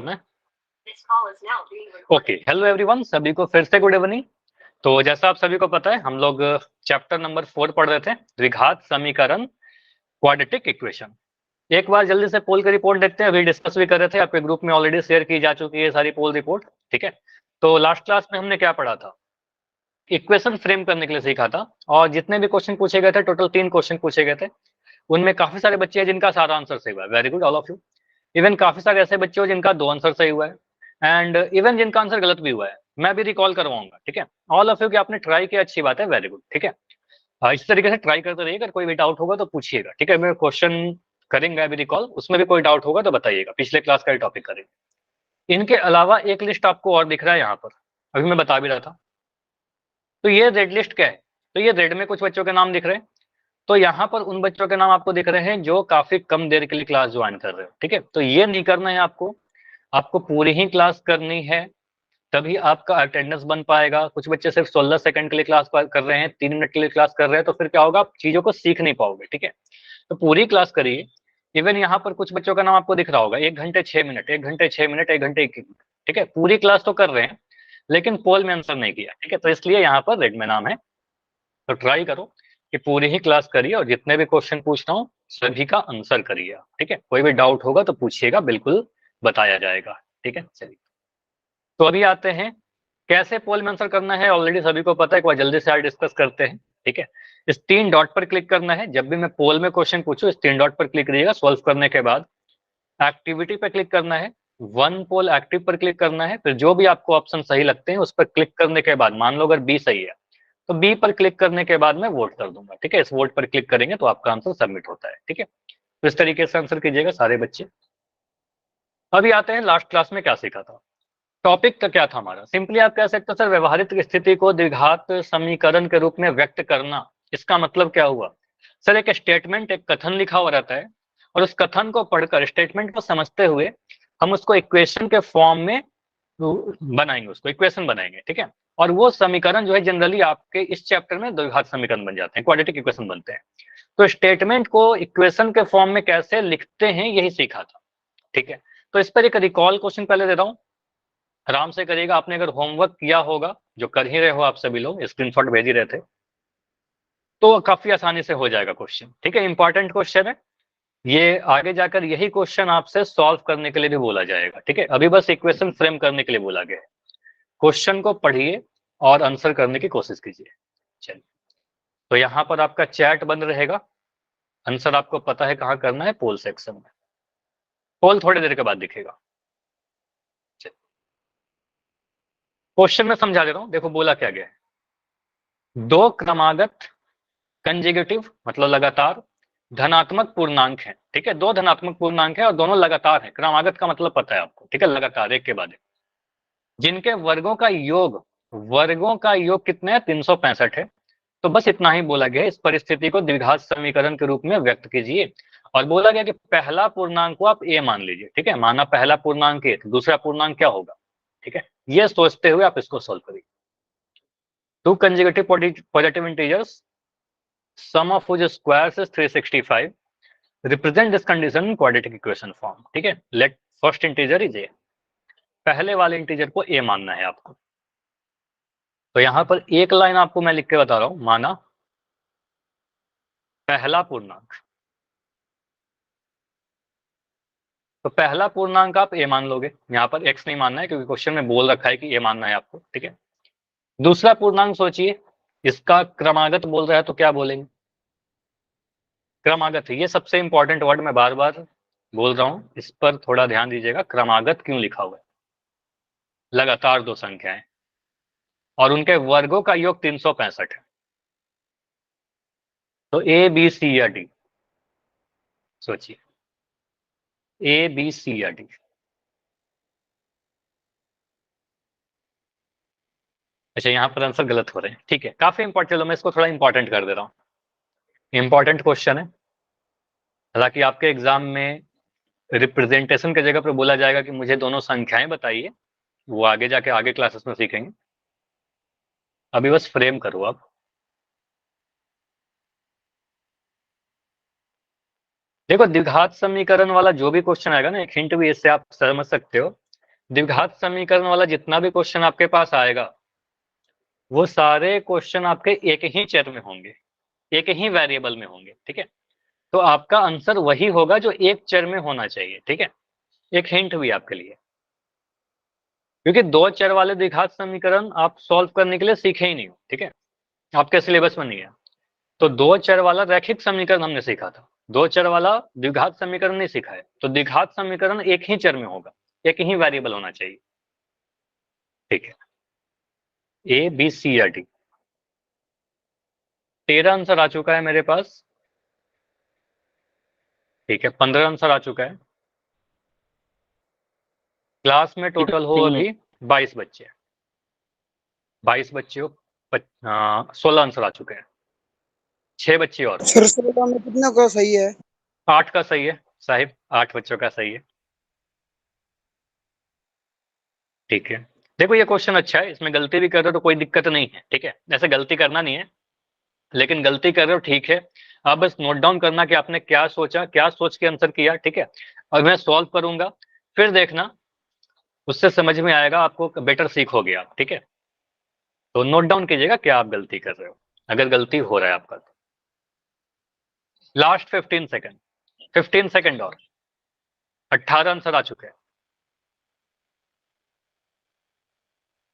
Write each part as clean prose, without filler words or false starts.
में okay, hello everyone, सभी को फिर से गुड इवनिंग। तो जैसा आप सभी को पता है, हम लोग चैप्टर नंबर 4 पढ़ रहे थे, द्विघात समीकरण, क्वाड्रेटिक इक्वेशन। एक बार जल्दी से पोल की रिपोर्ट देखते हैं। अभी डिस्कस भी कर रहे थे, आपके ग्रुप में ऑलरेडी शेयर की जा चुकी है सारी पोल रिपोर्ट। ठीक है, तो लास्ट क्लास में हमने क्या पढ़ा था? इक्वेशन फ्रेम करने के लिए सीखा था, और जितने भी क्वेश्चन पूछे गए थे, टोटल 3 क्वेश्चन पूछे गए थे। उनमें काफी सारे बच्चे हैं जिनका सारा आंसर सही हुआ है। Very good all of you. Even काफी सारे ऐसे बच्चे हो जिनका 2 आंसर सही हुआ है, एंड इवन जिनका आंसर गलत भी हुआ है, मैं भी रिकॉल करवाऊंगा। ठीक है, ऑल ऑफ यू कि आपने ट्राई किया, अच्छी बात है, वेरी गुड। ठीक है, इस तरीके से ट्राई करते रहिए। अगर कोई भी डाउट होगा तो पूछिएगा। ठीक है, मैं क्वेश्चन करेंगे अभी रिकॉल, उसमें भी कोई डाउट होगा तो बताइएगा। पिछले क्लास का ही टॉपिक करेंगे। इनके अलावा एक लिस्ट आपको और दिख रहा है यहाँ पर, अभी मैं बता भी रहा था। तो ये रेड लिस्ट क्या है? तो ये रेड में कुछ बच्चों के नाम दिख रहे हैं। तो यहाँ पर उन बच्चों के नाम आपको दिख रहे हैं जो काफी कम देर के लिए क्लास ज्वाइन कर रहे हो। ठीक है, तो ये नहीं करना है आपको, आपको पूरी ही क्लास करनी है, तभी आपका अटेंडेंस बन पाएगा। कुछ बच्चे सिर्फ 16 सेकंड के लिए क्लास कर रहे हैं, 3 मिनट के लिए क्लास कर रहे हैं, तो फिर क्या होगा, आप चीजों को सीख नहीं पाओगे। ठीक है, तो पूरी क्लास करिए। इवन यहाँ पर कुछ बच्चों का नाम आपको दिख रहा होगा, 1 घंटे 6 मिनट, 1 घंटे 6 मिनट, 1 घंटे 21 मिनट। ठीक है, पूरी क्लास तो कर रहे हैं, लेकिन पोल में आंसर नहीं किया। ठीक है, तो इसलिए यहाँ पर रेड में नाम है। तो ट्राई करो कि पूरी ही क्लास करिए, और जितने भी क्वेश्चन पूछ रहा हूँ सभी का आंसर करिए। ठीक है, कोई भी डाउट होगा तो पूछिएगा, बिल्कुल बताया जाएगा। ठीक है, चलिए तो अभी आते हैं कैसे पोल में आंसर करना है। ऑलरेडी सभी को पता है, एक बार जल्दी से आज डिस्कस करते हैं। ठीक है, इस 3 डॉट पर क्लिक करना है। जब भी मैं पोल में क्वेश्चन पूछूं, इस 3 डॉट पर क्लिक करिएगा। सॉल्व करने के बाद एक्टिविटी पर क्लिक करना है, वन पोल एक्टिव पर क्लिक करना है। फिर जो भी आपको ऑप्शन सही लगते हैं उस पर क्लिक करने के बाद, मान लो अगर बी सही है तो बी पर क्लिक करने के बाद मैं वोट कर दूंगा। ठीक है, इस वोट पर क्लिक करेंगे तो आपका आंसर सबमिट होता है। ठीक है, तो इस तरीके से आंसर कीजिएगा सारे बच्चे। अभी आते हैं लास्ट क्लास में क्या सीखा था। टॉपिक का क्या था हमारा? सिंपली आप कह सकते हो सर, व्यवहारिक स्थिति को द्विघात समीकरण के रूप में व्यक्त करना। इसका मतलब क्या हुआ? सर, एक स्टेटमेंट, एक कथन लिखा हुआ रहता है, और उस कथन को पढ़कर, स्टेटमेंट को समझते हुए हम उसको इक्वेशन के फॉर्म में बनाएंगे, उसको इक्वेशन बनाएंगे। ठीक है, और वो समीकरण जो है जनरली आपके इस चैप्टर में द्विघात समीकरण बन जाते हैं, क्वाड्रेटिक इक्वेशन बनते हैं। तो स्टेटमेंट को इक्वेशन के फॉर्म में कैसे लिखते हैं, यही सीखा था। ठीक है, तो इस पर एक रिकॉल क्वेश्चन पहले दे रहा हूं, आराम से करिएगा। आपने अगर होमवर्क किया होगा, जो कर ही रहे हो आप सभी लोग, स्क्रीनशॉट भेज ही रहे थे, तो काफी आसानी से हो जाएगा क्वेश्चन। ठीक है, इंपॉर्टेंट क्वेश्चन है ये, आगे जाकर यही क्वेश्चन आपसे सॉल्व करने के लिए भी बोला जाएगा। ठीक है, अभी बस इक्वेशन फ्रेम करने के लिए बोला गया है। क्वेश्चन को पढ़िए और आंसर करने की कोशिश कीजिए। चलिए, तो यहाँ पर आपका चैट बंद रहेगा। आंसर आपको पता है कहाँ करना है, पोल सेक्शन में। पोल थोड़ी देर के बाद दिखेगा। क्वेश्चन में समझा दे रहा हूँ, देखो बोला क्या गया है। दो क्रमागत कंजिगेटिव मतलब लगातार धनात्मक पूर्णांक है। ठीक है, दो धनात्मक पूर्णांक है और दोनों लगातार है। क्रमागत का मतलब पता है आपको। ठीक है, लगातार, एक के बाद एक, जिनके वर्गों का योग कितने हैं, 365 है। तो बस इतना ही बोला गया है। इस परिस्थिति को द्विघात समीकरण के रूप में व्यक्त कीजिए। और बोला गया कि पहला पूर्णांक को आप ए मान लीजिए। ठीक है, माना पहला पूर्णांक ए, तो दूसरा पूर्णांक क्या होगा? ठीक है, ये सोचते हुए आप इसको सोल्व करिए। Two consecutive positive integers, sum of which squares is 365, represent this condition in quadratic equation form. ठीक है, let first integer is A, पहले वाले इंटीजर को ए मानना है आपको। तो यहां पर एक लाइन आपको मैं लिख के बता रहा हूं, माना पहला पूर्णांक, तो पहला पूर्णांक आप ए मान लोगे। यहां पर एक्स नहीं मानना है, क्योंकि क्वेश्चन में बोल रखा है कि ए मानना है आपको। ठीक है, दूसरा पूर्णांक सोचिए, इसका क्रमागत बोल रहा है तो क्या बोलेंगे? क्रमागत है, ये सबसे इंपॉर्टेंट वर्ड मैं बार बार बोल रहा हूं, इस पर थोड़ा ध्यान दीजिएगा। क्रमागत क्यों लिखा हुआ है? लगातार दो संख्याएं और उनके वर्गों का योग 365 है। तो ए बी सी या डी, सोचिए, ए बी सी या डी। अच्छा, यहाँ पर आंसर गलत हो रहे हैं। ठीक है, काफी इंपॉर्टेंट, चलो मैं इसको थोड़ा इंपॉर्टेंट कर दे रहा हूँ। इंपॉर्टेंट क्वेश्चन है, हालांकि आपके एग्जाम में रिप्रेजेंटेशन की जगह पर बोला जाएगा कि मुझे दोनों संख्याएं बताइए, वो आगे जाके आगे क्लासेस में सीखेंगे। अभी बस फ्रेम करो आप। देखो, द्विघात समीकरण वाला जो भी क्वेश्चन आएगा ना, एक हिंट भी इससे आप समझ सकते हो द्विघात समीकरण वाला जितना भी क्वेश्चन आपके पास आएगा वो सारे क्वेश्चन आपके एक ही चर में होंगे, एक ही वेरिएबल में होंगे, ठीक है। तो आपका आंसर वही होगा जो एक चर में होना चाहिए, ठीक है। एक हिंट भी आपके लिए, क्योंकि दो चर वाले द्विघात समीकरण आप सॉल्व करने के लिए सीखे ही नहीं हो, ठीक है, आपके सिलेबस में नहीं है। तो दो चर वाला रैखिक समीकरण हमने सीखा था, दो चर वाला द्विघात समीकरण नहीं सीखा है। तो द्विघात समीकरण एक ही चर में होगा, एक ही वेरिएबल होना चाहिए, ठीक है। ए बी सी या डी। 13 आंसर आ चुका है मेरे पास, ठीक है। 15 आंसर आ चुका है। क्लास में टोटल हो अभी 22 बच्चे, 22 बच्चे हो, 16 आंसर आ चुके हैं। 6 बच्चे और। सर 16 में कितने का सही है? 8 का सही है साहिब, 8 बच्चों का सही है, ठीक है। देखो ये क्वेश्चन अच्छा है, इसमें गलती भी कर रहे हो तो कोई दिक्कत नहीं है, ठीक है। ऐसे गलती करना नहीं है, लेकिन गलती कर रहे हो ठीक है। आप बस नोट डाउन करना कि आपने क्या सोचा, क्या सोच के आंसर किया, ठीक है। और मैं सॉल्व करूंगा, फिर देखना, उससे समझ में आएगा आपको, बेटर सीखोगे आप, ठीक है। तो नोट डाउन कीजिएगा क्या आप गलती कर रहे हो, अगर गलती हो रहा है आपका तो। लास्ट 15 सेकंड, 15 सेकंड और। 18 आंसर आ चुके हैं।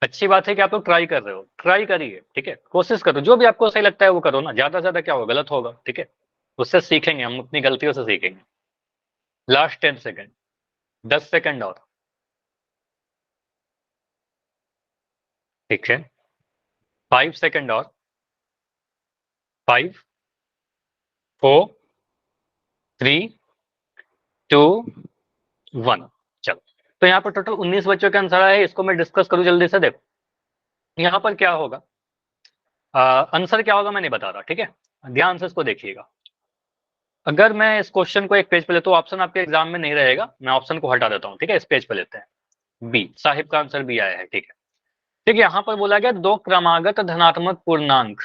अच्छी बात है कि आप लोग ट्राई कर रहे हो, ट्राई करिए, ठीक है। कोशिश करो, जो भी आपको सही लगता है वो करो ना, ज्यादा से ज्यादा क्या होगा, गलत होगा, ठीक है। उससे सीखेंगे हम, अपनी गलतियों से सीखेंगे। लास्ट 10 सेकंड, 10 सेकंड और, ठीक है। 5 सेकंड और। 5 4 3 2 1। चलो, तो यहाँ पर टोटल 19 बच्चों के आंसर आए, इसको मैं डिस्कस करूं जल्दी से। देखो यहाँ पर क्या होगा, आंसर क्या होगा मैं नहीं बता रहा, ठीक है। ध्यान से इसको देखिएगा। अगर मैं इस क्वेश्चन को एक पेज पे लेता हूँ, ऑप्शन आपके एग्जाम में नहीं रहेगा, मैं ऑप्शन को हटा देता हूँ, ठीक है। इस पेज पे लेते हैं, बी, साहिब का आंसर बी आया है, ठीक है। ठीक है, यहाँ पर बोला गया दो क्रमागत धनात्मक पूर्णांक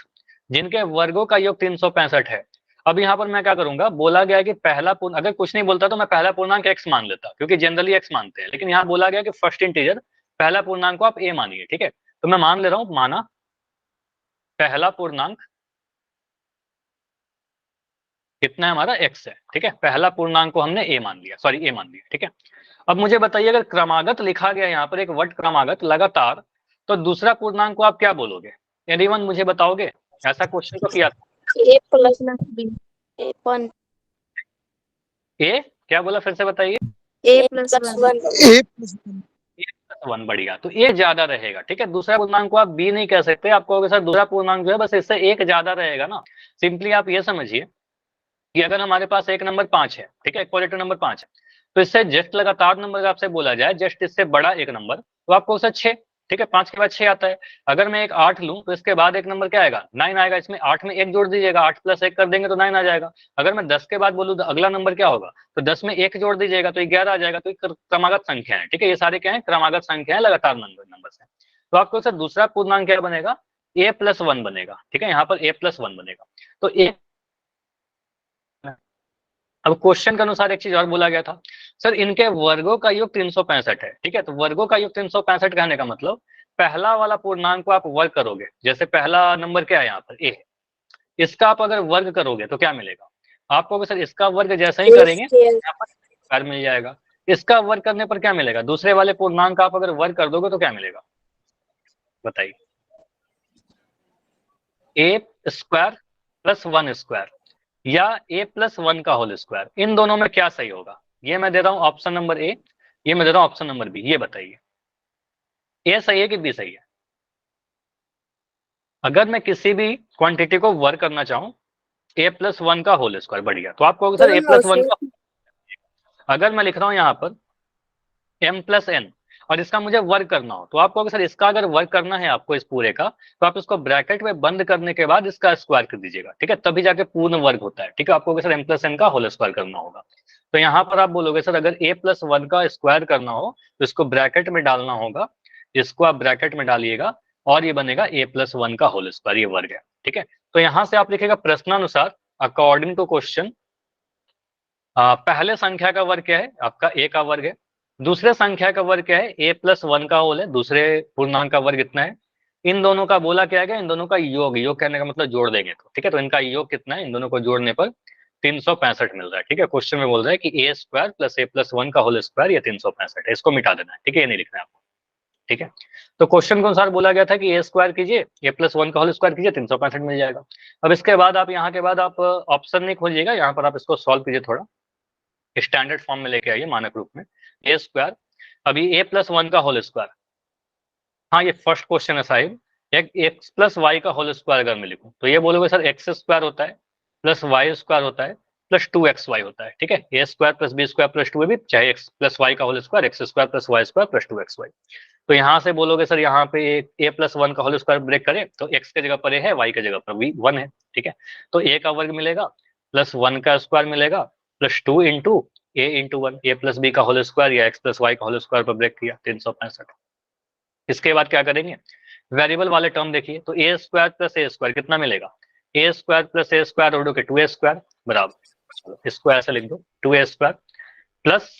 जिनके वर्गों का योग 365 है। अब यहाँ पर मैं क्या करूंगा, बोला गया कि पहला पूर्ण, अगर कुछ नहीं बोलता तो मैं पहला पूर्णांक एक्स मान लेता, क्योंकि जनरली एक्स मानते हैं। लेकिन यहाँ बोला गया कि फर्स्ट इंटीजर, पहला पूर्णांक को आप ए मानिए, ठीक है। तो मैं मान ले रहा हूँ, माना पहला पूर्णांक कितना है हमारा, एक्स है, ठीक है। पहला पूर्णांक को हमने ए मान लिया, सॉरी ए मान लिया, ठीक है। अब मुझे बताइए, अगर क्रमागत लिखा गया यहाँ पर एक वर्ड क्रमागत लगातार, तो दूसरा पूर्णांक को आप क्या बोलोगे? एनीवन मुझे बताओगे? ऐसा क्वेश्चन तो किया था। ए प्लस बी, ए वन, ए क्या बोला, फिर से बताइए। ए प्लस वन, ए प्लस वन, बढ़िया। तो ए ज्यादा रहेगा, ठीक है। दूसरा पूर्णांक को आप बी नहीं कह सकते, आप कहोगे सर दूसरा पूर्णांक जो है बस इससे एक ज्यादा रहेगा ना। सिंपली आप ये समझिए कि अगर हमारे पास एक नंबर 5 है, ठीक है, एक पॉजिटिव नंबर 5 है, तो इससे जस्ट लगातार नंबर आपसे बोला जाए, जस्ट इससे बड़ा एक नंबर, तो आपको उससे 6, ठीक है, 5 के बाद 6 आता है। अगर मैं एक 8 लूं तो इसके बाद एक नंबर क्या आएगा, 9 आएगा। इसमें 8 में 1 जोड़ दीजिएगा, 8 प्लस 1 कर देंगे तो 9 आ जाएगा। अगर मैं 10 के बाद बोलूं तो अगला नंबर क्या होगा, तो 10 में 1 जोड़ दीजिएगा तो 11 आ जाएगा। तो ये क्रमागत संख्या है, ठीक है, ये सारे क्या है, क्रमागत संख्या है, लगातार नंबर से। तो आपको सर दूसरा पूर्णांक क्या बनेगा, a+1 बनेगा, ठीक है। यहाँ पर a+1 बनेगा। तो ए, अब क्वेश्चन के अनुसार एक चीज और बोला गया था, सर इनके वर्गों का योग 365 है, ठीक है। तो वर्गों का योग 365 कहने का मतलब, पहला वाला पूर्णांक को आप वर्ग करोगे, जैसे पहला नंबर क्या है यहाँ पर, ए, इसका आप अगर वर्ग करोगे तो क्या मिलेगा आपको, सर इसका वर्ग जैसे ही करेंगे यहाँ पर स्क्वायर मिल जाएगा। इसका वर्ग करने पर क्या मिलेगा, दूसरे वाले पूर्णांक का आप अगर वर्ग कर दोगे तो क्या मिलेगा, बताइए। a² + 1² या a+1 का होल स्क्वायर, इन दोनों में क्या सही होगा? ये मैं दे रहा हूं ऑप्शन नंबर ए, ये मैं दे रहा हूं ऑप्शन नंबर बी, ये बताइए ए सही है कि बी सही है? अगर मैं किसी भी क्वांटिटी को वर्क करना चाहूं, a+1 का होल स्क्वायर, बढ़िया, तो आप कहोगे सर a+1 का, अगर मैं लिख रहा हूं यहाँ पर m+n और इसका मुझे वर्क करना हो, तो आप कहोगे सर इसका अगर वर्क करना है आपको इस पूरे का, तो आप इसको ब्रैकेट में बंद करने के बाद इसका स्क्वायर कर दीजिएगा, ठीक है, तभी जाके पूर्ण वर्ग होता है, ठीक है। आप कहोगे सर m+n का होल स्क्वायर करना होगा, तो यहाँ पर आप बोलोगे सर अगर a+1 का स्क्वायर करना हो तो इसको ब्रैकेट में डालना होगा, इसको आप ब्रैकेट में डालिएगा और ये बनेगा a+1 का होल स्क्वायर, ये वर्ग है, ठीक है। तो यहाँ से आप लिखेगा प्रश्नानुसार अकॉर्डिंग टू क्वेश्चन, पहले संख्या का वर्ग क्या है आपका, a का वर्ग है, दूसरे संख्या का वर्ग क्या है, a+1 का होल है, दूसरे पूर्णांक का वर्ग इतना है। इन दोनों का बोला क्या गया, इन दोनों का योग, योग कहने का मतलब जोड़ देंगे तो, ठीक है। तो इनका योग कितना है, इन दोनों को जोड़ने पर 365 मिल रहा है, ठीक है। क्वेश्चन में बोल रहा है कि a² + a+1 का होल स्क्वायर, ये 365 है, इसको मिटा देना है, ठीक है, ये नहीं लिखना है आपको, ठीक है। तो क्वेश्चन के अनुसार बोला गया था कि a² कीजिए, a+1 का होल स्क्वायर कीजिए, 365 मिल जाएगा। अब इसके बाद आप यहाँ के बाद आप ऑप्शन नहीं खोलिएगा, यहाँ पर आप इसको सॉल्व कीजिए, थोड़ा स्टैंडर्ड फॉर्म में लेके आइए, मानक रूप में। a², अभी a+1 का होल स्क्वायर, हाँ ये फर्स्ट क्वेश्चन है साहिब, एक x+y का होल स्क्वायर अगर मैं लिखूं तो ये बोलोगे सर x² होता है प्लस y² होता है प्लस 2xy होता है, ठीक है। a² + b² + 2ab, चाहे x+y का whole square, x² + y² + 2xy। तो यहाँ से बोलोगे सर यहाँ पे a+1 का होल स्क्वायर ब्रेक करें तो x के जगह पर a है, y के जगह पर 1 है, ठीक है। तो a का वर्ग मिलेगा प्लस 1 का स्क्वायर मिलेगा plus 2 into a into 1, a + b का होल स्क्वायर या x+y का होल स्क्वायर पर ब्रेक किया, 365। इसके बाद क्या करेंगे, वेरिएबल वाले टर्म देखिए, तो a² + a² कितना मिलेगा, a² + a² और 2a² बराबर, चलो इसको ऐसे लिख दो 2a² प्लस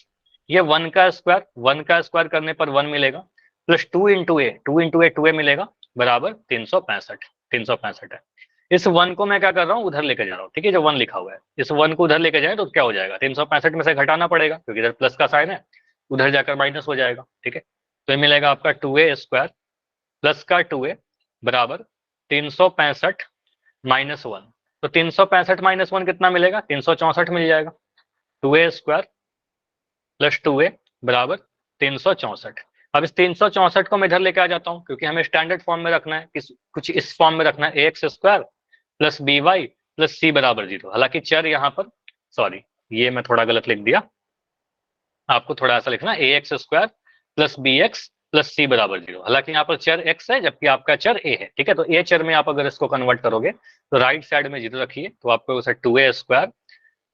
ये 1 का स्क्वायर, 1 का स्क्वायर करने पर 1 मिलेगा प्लस 2 इंटू ए, 2a 2a मिलेगा बराबर 365, 365 है। इस 1 को मैं क्या कर रहा हूँ, उधर लेके जा रहा हूँ, ठीक है, जो 1 लिखा हुआ है, इस 1 को उधर लेके जाए तो क्या हो जाएगा, 365 में से घटाना पड़ेगा क्योंकि इधर प्लस का साइन है, उधर जाकर माइनस हो जाएगा, ठीक है। तो ये मिलेगा आपका 2a² प्लस का 2a बराबर 365 माइनस 1, तो 365 माइनस 1 कितना मिलेगा, 364 मिल जाएगा। 2a² प्लस 2a बराबर 364। अब इस 364 को मैं इधर लेके आ जाता हूँ क्योंकि हमें स्टैंडर्ड फॉर्म में रखना है, कुछ इस फॉर्म में रखना है, ax² plus by plus c बराबर 0। हालांकि चर यहाँ पर, सॉरी ये मैं थोड़ा गलत लिख दिया, आपको थोड़ा ऐसा लिखना ax² plus bx plus c बराबर 0। हालांकि यहाँ पर चर x है जबकि आपका चर a है, ठीक है। तो a चर में आप अगर इसको कन्वर्ट करोगे तो राइट साइड में 0 रखिए, तो आपको 2a²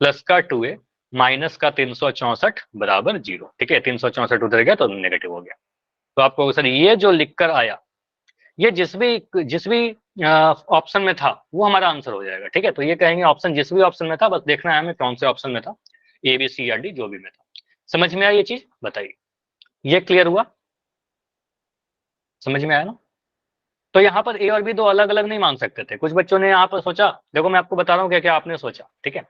प्लस का 2a माइनस का 364 बराबर 0, ठीक है। 364 उधर गया तो नेगेटिव हो गया। तो आपको सर ये जो लिखकर आया, ये जिस भी ऑप्शन में था वो हमारा आंसर हो जाएगा, ठीक है। तो ये कहेंगे ऑप्शन जिस भी ऑप्शन में था, बस देखना है हमें कौन से ऑप्शन में था, ए बी सी या डी, जो भी में था। समझ में आई ये चीज, बताइए, ये क्लियर हुआ, समझ में आया ना। तो यहाँ पर ए और बी दो अलग अलग नहीं मान सकते थे। कुछ बच्चों ने यहाँ पर सोचा, देखो मैं आपको बता रहा हूँ क्या क्या आपने सोचा, ठीक है।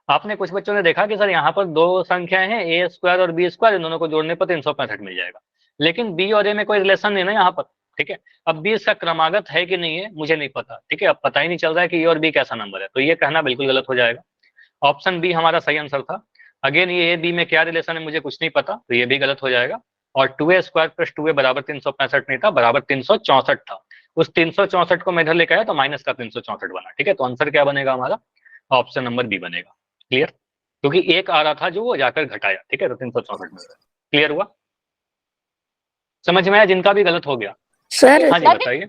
आपने कुछ बच्चों ने देखा कि सर यहाँ पर दो संख्याएं हैं, a² और b², इन दोनों को जोड़ने पर 365 मिल जाएगा, लेकिन बी और ए में कोई रिलेशन नहीं ना यहाँ पर, ठीक है। अब बी इसका क्रमागत है कि नहीं है मुझे नहीं पता, ठीक है। अब पता ही नहीं चल रहा है कि ए और बी कैसा नंबर है, तो ये कहना बिल्कुल गलत हो जाएगा। ऑप्शन बी हमारा सही आंसर था। अगेन ये ए बी में क्या रिलेशन है मुझे कुछ नहीं पता, तो ये भी गलत हो जाएगा। और 2a² प्लस 2a बराबर 365 नहीं था, बराबर 364 था। उस 364 को मैं इधर लेके आया तो माइनस का 364 बना, ठीक है। तो आंसर क्या बनेगा हमारा, ऑप्शन नंबर बी बनेगा। क्लियर, क्योंकि एक आ रहा था जो वो जाकर घटाया, ठीक है। तो 364 में क्लियर हुआ, समझ में आया जिनका भी गलत हो गया। सर हाँ जी बताइए,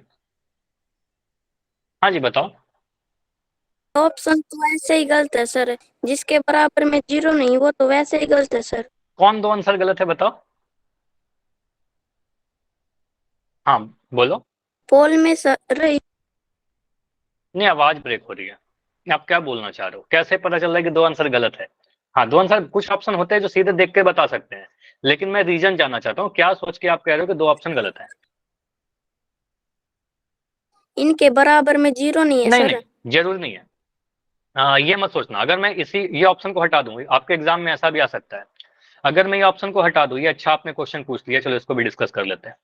हाँ जी बताओ। ऑप्शन तो वैसे ही गलत है सर, जिसके बराबर में 0 नहीं वो तो वैसे ही गलत है सर। कौन दो आंसर गलत है बताओ, हाँ बोलो। पोल में सर नहीं आवाज ब्रेक हो रही है, आप क्या बोलना चाह रहे हो, कैसे पता चल रहा है कि दो आंसर गलत है। हाँ दो आंसर, कुछ ऑप्शन होते हैं जो सीधे देख के बता सकते हैं, लेकिन मैं रीजन जानना चाहता हूँ, क्या सोच के आप कह रहे हो कि दो ऑप्शन गलत है। इनके बराबर में 0 नहीं है नहीं सर। नहीं जरूर नहीं है, ये मत सोचना। अगर मैं ये ऑप्शन को हटा दूंगी, आपके एग्जाम में ऐसा भी आ सकता है, अगर मैं ये ऑप्शन को हटा दूं, ये अच्छा आपने क्वेश्चन पूछ लिया, चलो इसको भी डिस्कस कर लेते हैं।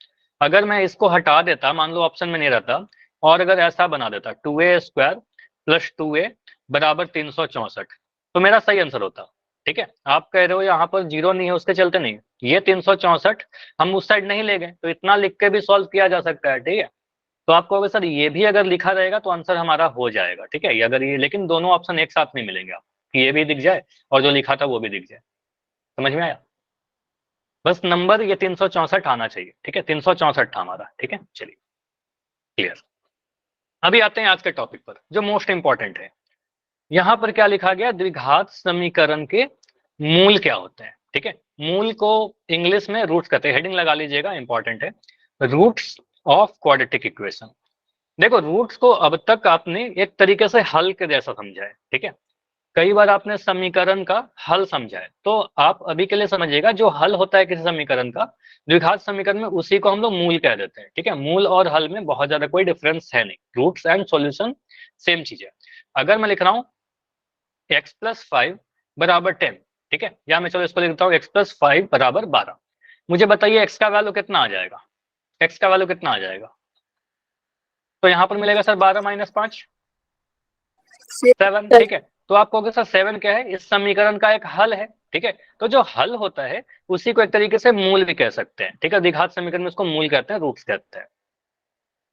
अगर मैं इसको हटा देता, मान लो ऑप्शन में नहीं रहता, और अगर ऐसा बना देता 2a² प्लस 2a बराबर 364, तो मेरा सही आंसर होता, ठीक है। आप कह रहे हो यहाँ पर 0 नहीं है उसके चलते नहीं, ये 364 हम उस साइड नहीं ले गए, तो इतना लिख के भी सॉल्व किया जा सकता है, ठीक है। तो आपको अगर सर ये भी अगर लिखा रहेगा तो आंसर हमारा हो जाएगा, ठीक है। ये अगर ये, लेकिन दोनों ऑप्शन एक साथ नहीं मिलेंगे आप, कि ये भी दिख जाए और जो लिखा था वो भी दिख जाए, समझ में आया। बस नंबर ये 364 आना चाहिए, ठीक है, 364 था हमारा, ठीक है। चलिए क्लियर, अभी आते हैं आज के टॉपिक पर जो मोस्ट इंपॉर्टेंट है। यहाँ पर क्या लिखा गया, द्विघात समीकरण के मूल क्या होते हैं, ठीक है। मूल को इंग्लिश में रूट्स कहते हैं, हेडिंग लगा लीजिएगा, इंपॉर्टेंट है, रूट्स ऑफ क्वाड्रेटिक इक्वेशन। देखो रूट्स को अब तक आपने एक तरीके से हल के जैसा समझा है, ठीक है। कई बार आपने समीकरण का हल समझा है, तो आप अभी के लिए समझिएगा जो हल होता है किसी समीकरण का, द्विघात समीकरण में, उसी को हम लोग मूल कह देते हैं। ठीक है, मूल और हल में बहुत ज्यादा कोई डिफरेंस है नहीं, रूट्स एंड सॉल्यूशन सेम चीज है। अगर मैं लिख रहा हूँ x प्लस 5 बराबर 10, ठीक है, या मैं चलो इसको लिख देता हूँ x प्लस 5 बराबर 12, मुझे बताइए x का वैल्यू कितना आ जाएगा, x का वैल्यू कितना आ जाएगा? तो यहाँ पर मिलेगा सर 12 माइनस 5 7, ठीक है। तो आप कहोगे सर 7 क्या है? इस समीकरण का एक हल है, ठीक है। तो जो हल होता है उसी को एक तरीके से मूल भी कह सकते हैं, ठीक है। द्विघात समीकरण में उसको मूल कहते हैं, रूट्स कहते हैं।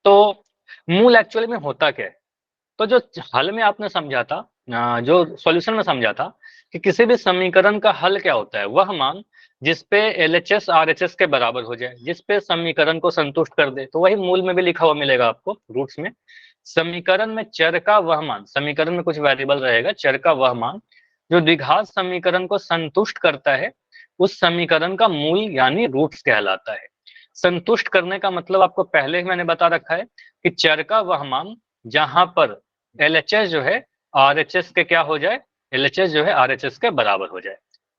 तो मूल एक्चुअली में होता क्या है? तो जो हल में आपने समझा था, जो सॉल्यूशन में समझा था कि किसी भी समीकरण का हल क्या होता है, वह मान जिसपे LHS RHS के बराबर हो जाए, जिसपे समीकरण को संतुष्ट कर दे, तो वही मूल में भी लिखा हुआ मिलेगा आपको रूट्स में। समीकरण में चर का वह मान, समीकरण में कुछ वेरिएबल रहेगा, चर का वह मान जो द्विघात समीकरण को संतुष्ट करता है, उस समीकरण का मूल यानी रूट्स कहलाता है। संतुष्ट करने का मतलब आपको पहले ही मैंने बता रखा है कि चर का वह मान जहां पर LHS जो है RHS के क्या हो जाए, LHS जो है RHS के बराबर हो जाए।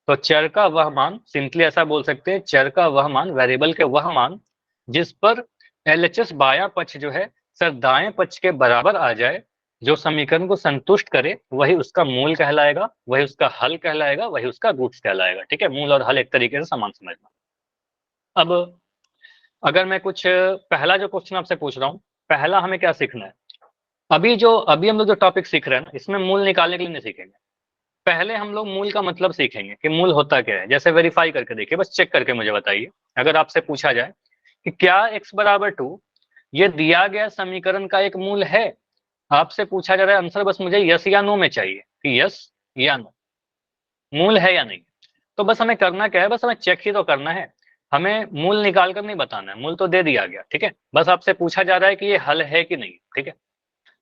तो चर का वह मान, सिंपली ऐसा बोल सकते हैं, चर का वह मान, वेरिएबल के वह मान जिस पर LHS बायां पक्ष जो है सर दाएं पक्ष के बराबर आ जाए, जो समीकरण को संतुष्ट करे, वही उसका मूल कहलाएगा, वही उसका हल कहलाएगा, वही उसका रूट्स कहलाएगा। ठीक है, मूल और हल एक तरीके से समान समझना। अब अगर मैं कुछ पहला जो क्वेश्चन आपसे पूछ रहा हूँ, पहला हमें क्या सीखना है? अभी हम लोग जो टॉपिक सीख रहे हैं ना, इसमें मूल निकालने के लिए नहीं सीखेंगे। पहले हम लोग मूल का मतलब सीखेंगे कि मूल होता क्या है। जैसे वेरीफाई करके देखिए, बस चेक करके मुझे बताइए। अगर आपसे पूछा जाए कि क्या x बराबर 2 ये दिया गया समीकरण का एक मूल है, आपसे पूछा जा रहा है आंसर, बस मुझे यस या नो में चाहिए कि यस या नो, मूल है या नहीं। तो बस हमें करना क्या है, बस हमें चेक ही तो करना है, हमें मूल निकाल कर नहीं बताना है। मूल तो दे दिया गया, ठीक है, बस आपसे पूछा जा रहा है कि ये हल है कि नहीं। ठीक है,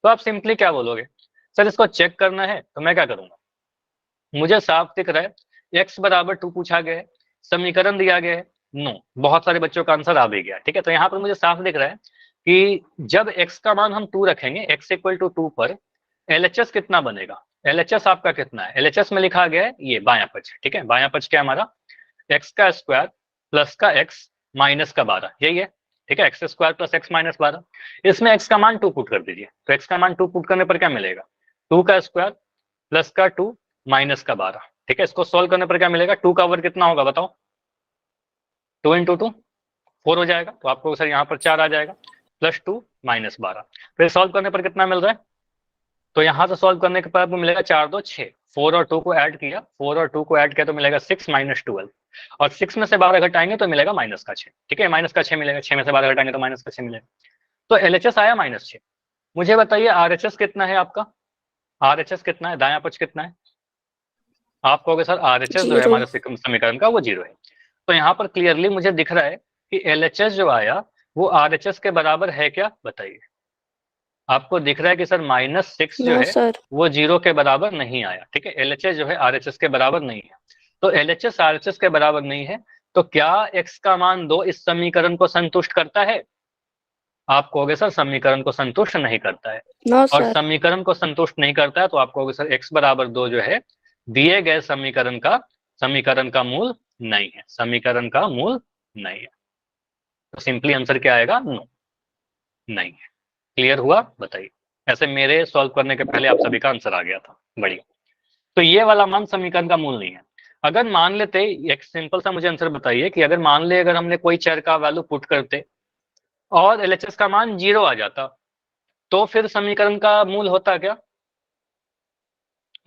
तो आप सिंपली क्या बोलोगे, सर इसको चेक करना है, तो मैं क्या करूंगा, मुझे साफ दिख रहा है x बराबर 2 पूछा गया है, समीकरण दिया गया है, नो, बहुत सारे बच्चों का आंसर आ भी गया। ठीक है, तो यहाँ पर मुझे साफ दिख रहा है कि जब x का मान हम 2 रखेंगे, x इक्वल टू 2 पर LHS कितना बनेगा? LHS आपका कितना है? LHS में लिखा गया है ये बायां पक्ष। ठीक है, बायां पक्ष क्या हमारा, x का स्क्वायर प्लस का x माइनस का 12, यही है। ठीक है, x square plus X minus 12, इसमें x का मान 2 पुट कर दीजिए, तो x का मान 2 पुट करने पर क्या मिलेगा, 2 का स्क्वायर प्लस का 2 माइनस का 12। ठीक है, इसको सॉल्व करने पर क्या मिलेगा, 2 का वर्ग कितना होगा बताओ, 2 इंटू 2 4 हो जाएगा, तो आपको सर यहाँ पर 4 आ जाएगा, प्लस 2 माइनस 12, फिर सॉल्व करने पर कितना मिल रहा है, तो यहाँ से सॉल्व करने के बाद मिलेगा 4 2 6, 4 और 2 को ऐड किया, 4 और 2 को ऐड किया तो मिलेगा 6 माइनस 12, और 6 में से 12 घटाएंगे तो मिलेगा माइनस का 6। ठीक है, माइनस का 6 मिलेगा, 6 में से 12 घटाएंगे तो माइनस का 6 मिलेगा। तो LHS आया -6। मुझे बताइए RHS कितना है आपका, RHS कितना है, दायां पक्ष कितना है? आप कहोगे सर RHS जो है हमारे समीकरण का वो 0 है। तो यहाँ पर क्लियरली मुझे दिख रहा है कि LHS जो आया वो RHS के बराबर है क्या, बताइए। आपको दिख रहा है कि सर -6 जो नो है सर, वो 0 के बराबर नहीं आया। ठीक है, LHS जो है RHS के बराबर नहीं है, तो LHS RHS के बराबर नहीं है, तो क्या x का मान 2 इस समीकरण को संतुष्ट करता है? आप कहोगे सर समीकरण को संतुष्ट नहीं करता है, नो और सर, समीकरण को संतुष्ट नहीं करता है तो आप कहोगे सर x बराबर 2 जो है दिए गए समीकरण का मूल नहीं है, समीकरण का मूल नहीं है। तो सिंपली आंसर क्या आएगा, नो, नहीं है। क्लियर हुआ, बताइए। ऐसे मेरे सॉल्व करने के पहले आप सभी का आंसर आ गया था, बढ़िया। तो ये वाला मान समीकरण का मूल नहीं है। अगर मान लेते, एक सिंपल सा मुझे आंसर बताइए कि अगर मान ले अगर हमने कोई चर का वैल्यू पुट करते और LHS का मान 0 आ जाता, तो फिर समीकरण का मूल होता क्या?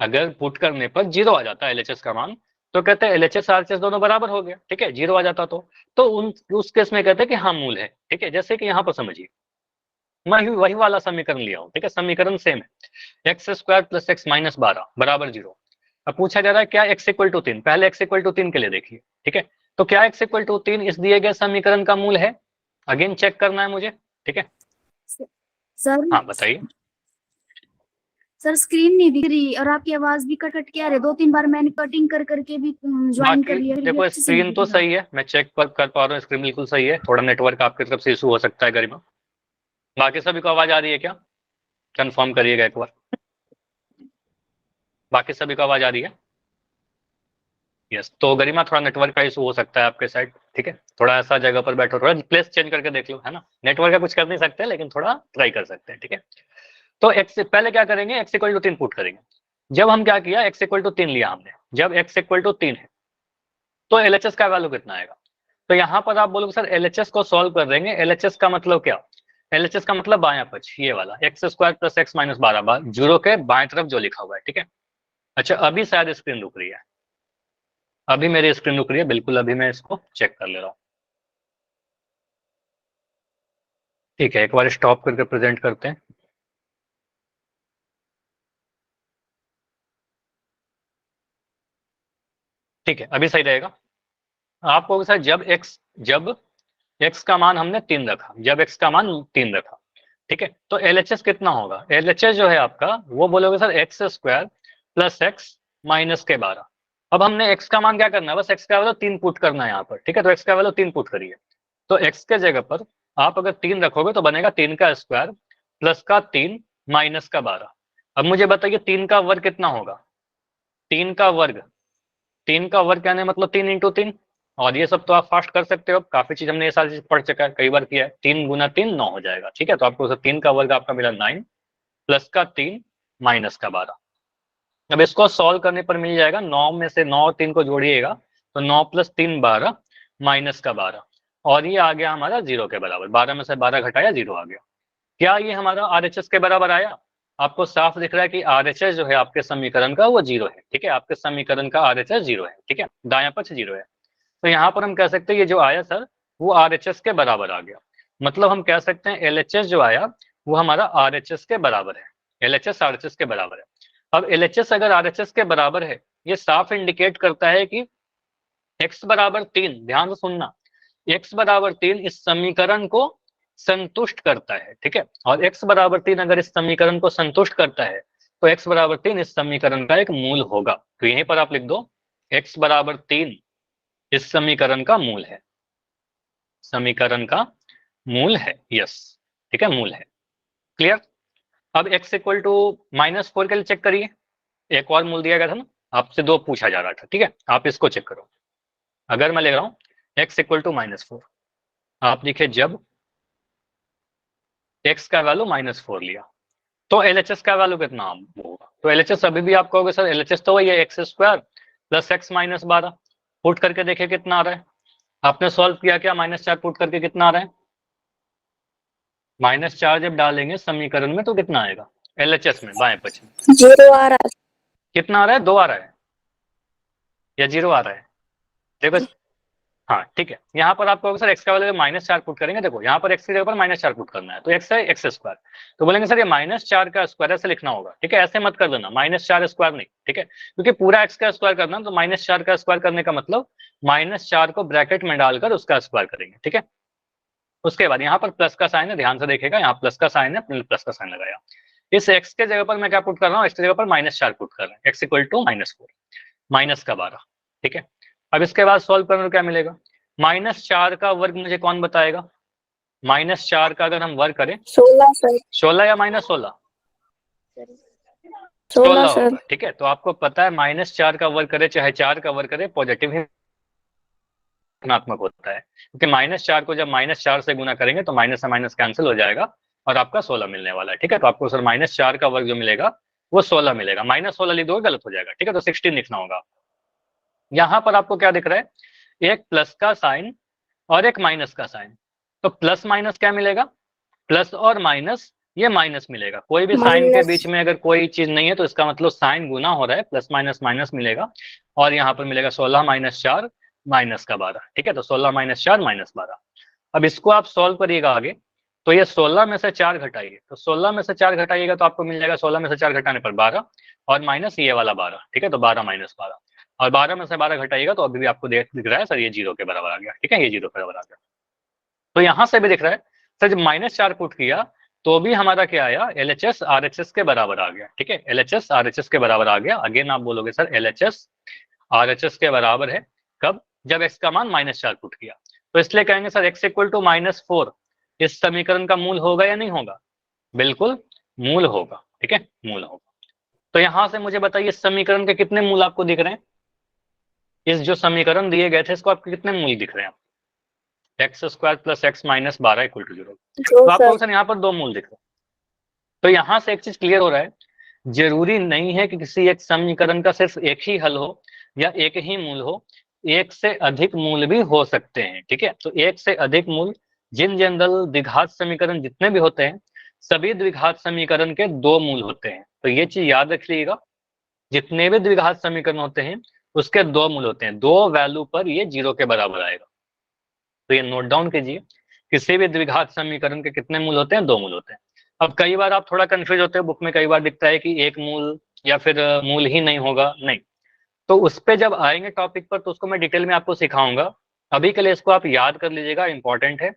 अगर पुट करने पर 0 आ जाता LHS का मान, तो कहते हैं LHS RHS दोनों बराबर हो गया। ठीक है, 0 आ जाता तो उस केस में कहते हैं कि हाँ मूल है। ठीक है, जैसे कि यहाँ पर समझिए, मैं वही वाला समीकरण लिया हूँ। ठीक है, समीकरण सेम है, x square plus X minus 12 बराबर 0। अब पूछा जा रहा है क्या x इक्वल टू 3, पहले x इक्वल टू 3 के लिए देखिए। ठीक है, तो क्या x इक्वल टू 3 इस दिए गए समीकरण का मूल है? अगेन चेक करना है मुझे। ठीक है, सर हाँ बताइए। सर स्क्रीन नहीं दिख रही और आपकी आवाज भी कट कट के आ रही है। 2-3 बार मैंने कटिंग कर करके भी ज्वाइन बाकी कर लिया, फिर भी देखो अच्छे से नहीं स्क्रीन दिख तो रहा। सही है, मैं चेक कर पा रहा हूँ, स्क्रीन बिल्कुल सही है, थोड़ा नेटवर्क आपकी तरफ से इशू हो सकता है गरिमा। बाकी सभी को आवाज आ रही है क्या, कंफर्म करिएगा एक बार। बाकी सभी को आवाज आ रही है? यस। तो गरिमा थोड़ा नेटवर्क का इशू हो सकता है आपके साइड, ठीक है, थोड़ा ऐसा जगह पर बैठो, थोड़ा प्लेस चेंज करके देख लो, है ना। नेटवर्क का कुछ कर नहीं सकते लेकिन थोड़ा ट्राई कर सकते हैं, ठीक है। तो एक्स से पहले क्या करेंगे, एक्स इक्वल टू 3 पुट करेंगे। जब हम क्या किया, एक्स इक्वल टू 3 लिया हमने, जब एक्स इक्वल टू 3 है तो एलएचएस का वैल्यू कितना आएगा। तो यहाँ पर आप बोलोगे सर एलएचएस को सॉल्व कर देंगे, एलएचएस का मतलब क्या, एलएचएस का मतलब बायां पक्ष, ये वाला x square plus X minus 12 zero के बाएं तरफ जो लिखा हुआ है, ठीक है। अच्छा अभी शायद स्क्रीन रुक रही है, अभी मेरी स्क्रीन रुक रही है, बिल्कुल अभी मैं इसको चेक कर ले रहा हूँ। ठीक है, एक बार स्टॉप करके प्रेजेंट करते हैं। ठीक है, अभी सही रहेगा। आप कहोगे सर जब x का मान हमने 3 रखा, जब x का मान 3 रखा, ठीक है, तो LHS कितना होगा, LHS जो है आपका वो बोलोगे sir x square plus X minus के 12। अब हमने x का मान क्या करना है, बस x का वैल्यू 3 पुट करना है यहाँ पर, ठीक है, तो x का वैल्यू 3 पुट करिए। तो x के जगह पर आप अगर 3 रखोगे तो बनेगा 3 का स्क्वायर प्लस का 3 माइनस का 12। अब मुझे बताइए 3 का वर्ग कितना होगा, 3 का वर्ग, 3 का वर्ग कहने मतलब 3 इंटू 3, और ये सब तो आप फास्ट कर सकते हो, काफी चीज हमने ये सारी चीज पढ़ चुका है, कई बार किया है। 3 गुना 3 9 हो जाएगा, ठीक है, तो आपको 3 का वर्ग आपका मिला 9 प्लस का 3 माइनस का 12। अब इसको सॉल्व करने पर मिल जाएगा, 9 में से 9 और 3 को जोड़िएगा तो 9 प्लस 3 12 माइनस का 12, और ये आ गया हमारा 0 के बराबर, 12 में से 12 घटाया 0 आ गया। क्या ये हमारा आरएचएस के बराबर आया, आपको साफ दिख रहा है कि आरएचएस जो है आपके समीकरण का वो 0 है, ठीक है, आपके समीकरण का आरएचएस 0 है, ठीक है, दायां पक्ष 0 है। तो यहाँ पर हम कह सकते हैं ये जो आया सर वो आरएचएस के बराबर आ गया, मतलब हम कह सकते हैं एलएचएस जो आया वो हमारा आरएचएस के बराबर है, एलएचएस आरएचएस के बराबर है। अब एलएचएस अगर आरएचएस के बराबर है, ये साफ इंडिकेट करता है कि x बराबर 3, ध्यान से सुनना, x बराबर 3 इस समीकरण को संतुष्ट करता है, ठीक है, और x बराबर 3 अगर इस समीकरण को संतुष्ट करता है तो x बराबर 3 इस समीकरण का एक मूल होगा। तो यहीं पर आप लिख दो x बराबर 3 इस समीकरण का मूल है, समीकरण का मूल है, यस, ठीक है, मूल है। क्लियर। अब x इक्वल टू -4 के लिए चेक करिए, एक और मूल दिया गया था ना, आपसे 2 पूछा जा रहा था, ठीक है, आप इसको चेक करो। अगर मैं ले रहा हूं x इक्वल टू -4, आप लिखे जब x का वैल्यू -4 लिया तो LHS का वैल्यू कितना होगा, तो LHS अभी भी आप कहोगे सर LHS तो वही है x square plus X minus 12, put करके देखिए कितना आ रहा है, आपने सॉल्व किया क्या, -4 पुट करके कितना आ रहा है, -4 जब डालेंगे समीकरण में तो कितना आएगा, LHS में बाएं पक्ष में 0 आ रहा है। कितना आ रहा है, 2 आ रहा है या 0 आ रहा है, देखो, हाँ ठीक है, यहाँ पर आप कहोगे सर x का वैल्यू -4 पुट करेंगे, देखो यहाँ पर x की जगह पर -4 पुट करना है तो x है एक्स स्क्वायर, तो बोलेंगे सर ये -4 का स्क्वायर ऐसे लिखना होगा, ठीक है, ऐसे मत कर देना, -4 स्क्वायर नहीं, ठीक है, क्योंकि पूरा x का स्क्वायर करना तो -4 का स्क्वायर करने का मतलब -4 को ब्रैकेट में डालकर उसका स्क्वायर करेंगे, ठीक है। उसके बाद यहाँ पर प्लस का साइन है, ध्यान से देखेगा, यहाँ प्लस का साइन है, प्लस का साइन लगाया, इस x के जगह पर मैं क्या पुट कर रहा हूँ, x की जगह पर -4 पुट कर रहा हूँ, x इक्वल टू -4 माइनस का 12, ठीक है। अब इसके बाद सॉल्व करने में क्या मिलेगा, -4 का वर्ग मुझे कौन बताएगा, -4 का अगर हम वर्ग करें 16 सर, 16 या -16, 16 होगा, सर। ठीक है, तो आपको पता है -4 का वर्ग करे चाहे 4 का वर्ग करे पॉजिटिव ही ऋणात्मक होता है, क्योंकि -4 को जब -4 से गुना करेंगे तो माइनस से माइनस कैंसिल हो जाएगा और आपका 16 मिलने वाला है, ठीक है, तो आपको सर -4 का वर्ग जो मिलेगा वो 16 मिलेगा, -16 लिख दोगे गलत हो जाएगा, ठीक है, तो 16 लिखना होगा। यहाँ पर आपको क्या दिख रहा है, एक प्लस का साइन और एक माइनस का साइन, तो प्लस माइनस क्या मिलेगा, प्लस और माइनस ये माइनस मिलेगा, कोई भी साइन के माइनस। बीच में अगर कोई चीज नहीं है तो इसका मतलब साइन गुना हो रहा है, प्लस माइनस माइनस मिलेगा, और यहाँ पर मिलेगा 16 - 4 माइनस का 12, ठीक है, तो 16 - 4 -12। अब इसको आप सॉल्व करिएगा आगे, तो ये 16 में से 4 घटाइए, तो 16 में से 4 घटाइएगा तो आपको मिल जाएगा 16 में से 4 घटाने पर 12 और माइनस ये वाला 12, ठीक है, तो 12 - 12, और 12 में से 12 घटाइएगा तो अभी भी आपको दिख रहा है सर ये 0 के बराबर आ गया, ठीक है, ये 0 के बराबर आ गया। तो यहाँ से भी दिख रहा है सर जब -4 पुट किया तो भी हमारा क्या आया, LHS RHS के बराबर आ गया, ठीक है, LHS RHS के बराबर आ गया। अगेन आप बोलोगे सर LHS RHS के बराबर है कब, जब x का मान -4 पुट किया, तो इसलिए कहेंगे सर x इक्वल टू -4 इस समीकरण का मूल होगा या नहीं होगा, बिल्कुल मूल होगा, ठीक है, मूल होगा। तो यहां से मुझे बताइए इस समीकरण के कितने मूल आपको दिख रहे हैं? इस जो समीकरण दिए गए थे इसको आपके कितने मूल दिख रहे हैं? X square plus X minus 12 equal to 0। तो आपको सर यहाँ पर 2 मूल दिख रहे हैं। तो यहां से एक चीज क्लियर हो रहा है, जरूरी नहीं है कि किसी एक समीकरण का सिर्फ एक ही हल हो या एक ही मूल हो, एक से अधिक मूल भी हो सकते हैं। ठीक है, तो एक से अधिक मूल, जिन जनरल द्विघात समीकरण जितने भी होते हैं सभी द्विघात समीकरण के 2 मूल होते हैं। तो ये चीज याद रखिएगा, जितने भी द्विघात समीकरण होते हैं उसके 2 मूल होते हैं, 2 वैल्यू पर ये 0 के बराबर आएगा। तो ये नोट डाउन कीजिए, किसी भी द्विघात समीकरण के कितने मूल होते हैं? 2 मूल होते हैं। अब कई बार आप थोड़ा कंफ्यूज होते हो, बुक में कई बार दिखता है कि एक मूल या फिर मूल ही नहीं होगा, नहीं। तो उस पे जब आएंगे टॉपिक पर तो उसको मैं डिटेल में आपको सिखाऊंगा। अभी के लिए इसको आप याद कर लीजिएगा, इंपॉर्टेंट है।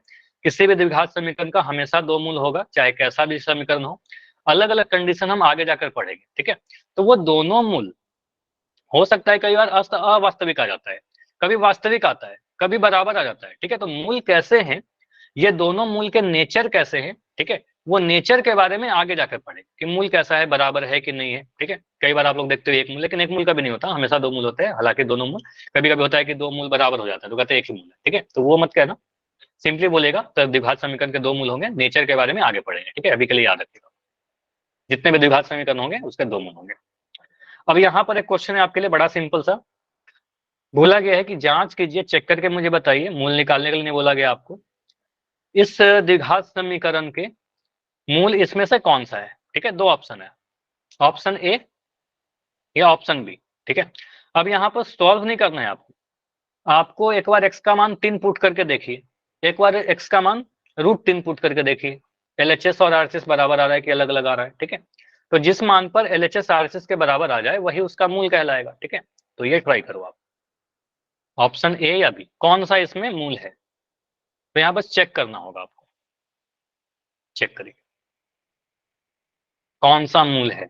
किसी भी द्विघात समीकरण का हमेशा 2 मूल होगा, चाहे कैसा भी समीकरण हो। अलग अलग कंडीशन हम आगे जाकर पढ़ेंगे, ठीक है। तो वो दोनों मूल हो सकता है कई बार अवास्तविक आ जाता है, कभी वास्तविक आता है, कभी बराबर आ जाता है, ठीक है। तो मूल कैसे हैं, ये दोनों मूल के नेचर कैसे हैं, ठीक है, वो नेचर के बारे में आगे जाकर पढ़ेंगे कि मूल कैसा है, बराबर है कि नहीं है, ठीक है। कई बार आप लोग देखते हो एक मूल, लेकिन एक मूल कभी नहीं होता, हमेशा 2 मूल होते हैं। हालांकि दोनों मूल, कभी कभी होता है कि 2 मूल बराबर हो जाता है तो कहते हैं एक ही मूल है, ठीक है। तो वो मत कहना, सिंपली बोलेगा तो द्विघात समीकरण के 2 मूल होंगे, नेचर के बारे में आगे पढ़ेंगे, ठीक है। अभी के लिए याद रखिएगा, जितने भी द्विघात समीकरण होंगे उसके 2 मूल होंगे। अब यहाँ पर एक क्वेश्चन है आपके लिए, बड़ा सिंपल सा। बोला गया है कि जांच कीजिए, चेक करके मुझे बताइए, मूल निकालने के लिए नहीं बोला गया आपको। इस द्विघात समीकरण के मूल इसमें से कौन सा है, ठीक है। 2 ऑप्शन है, ऑप्शन ए या ऑप्शन बी, ठीक है। अब यहाँ पर सॉल्व नहीं करना है आपको, आपको एक बार एक्स का मान 3 पुट करके देखिए, एक बार एक्स का मान √3 पुट करके देखिए, एलएचएस और आरएचएस बराबर आ रहा है कि अलग अलग आ रहा है, ठीक है। तो जिस मान पर एलएचएस आरएचएस के बराबर आ जाए वही उसका मूल कहलाएगा, ठीक है। तो ये ट्राई करो आप, ऑप्शन ए या बी, कौन सा इसमें मूल है। तो यहाँ बस चेक करना होगा आपको, चेक करिए कौन सा मूल है।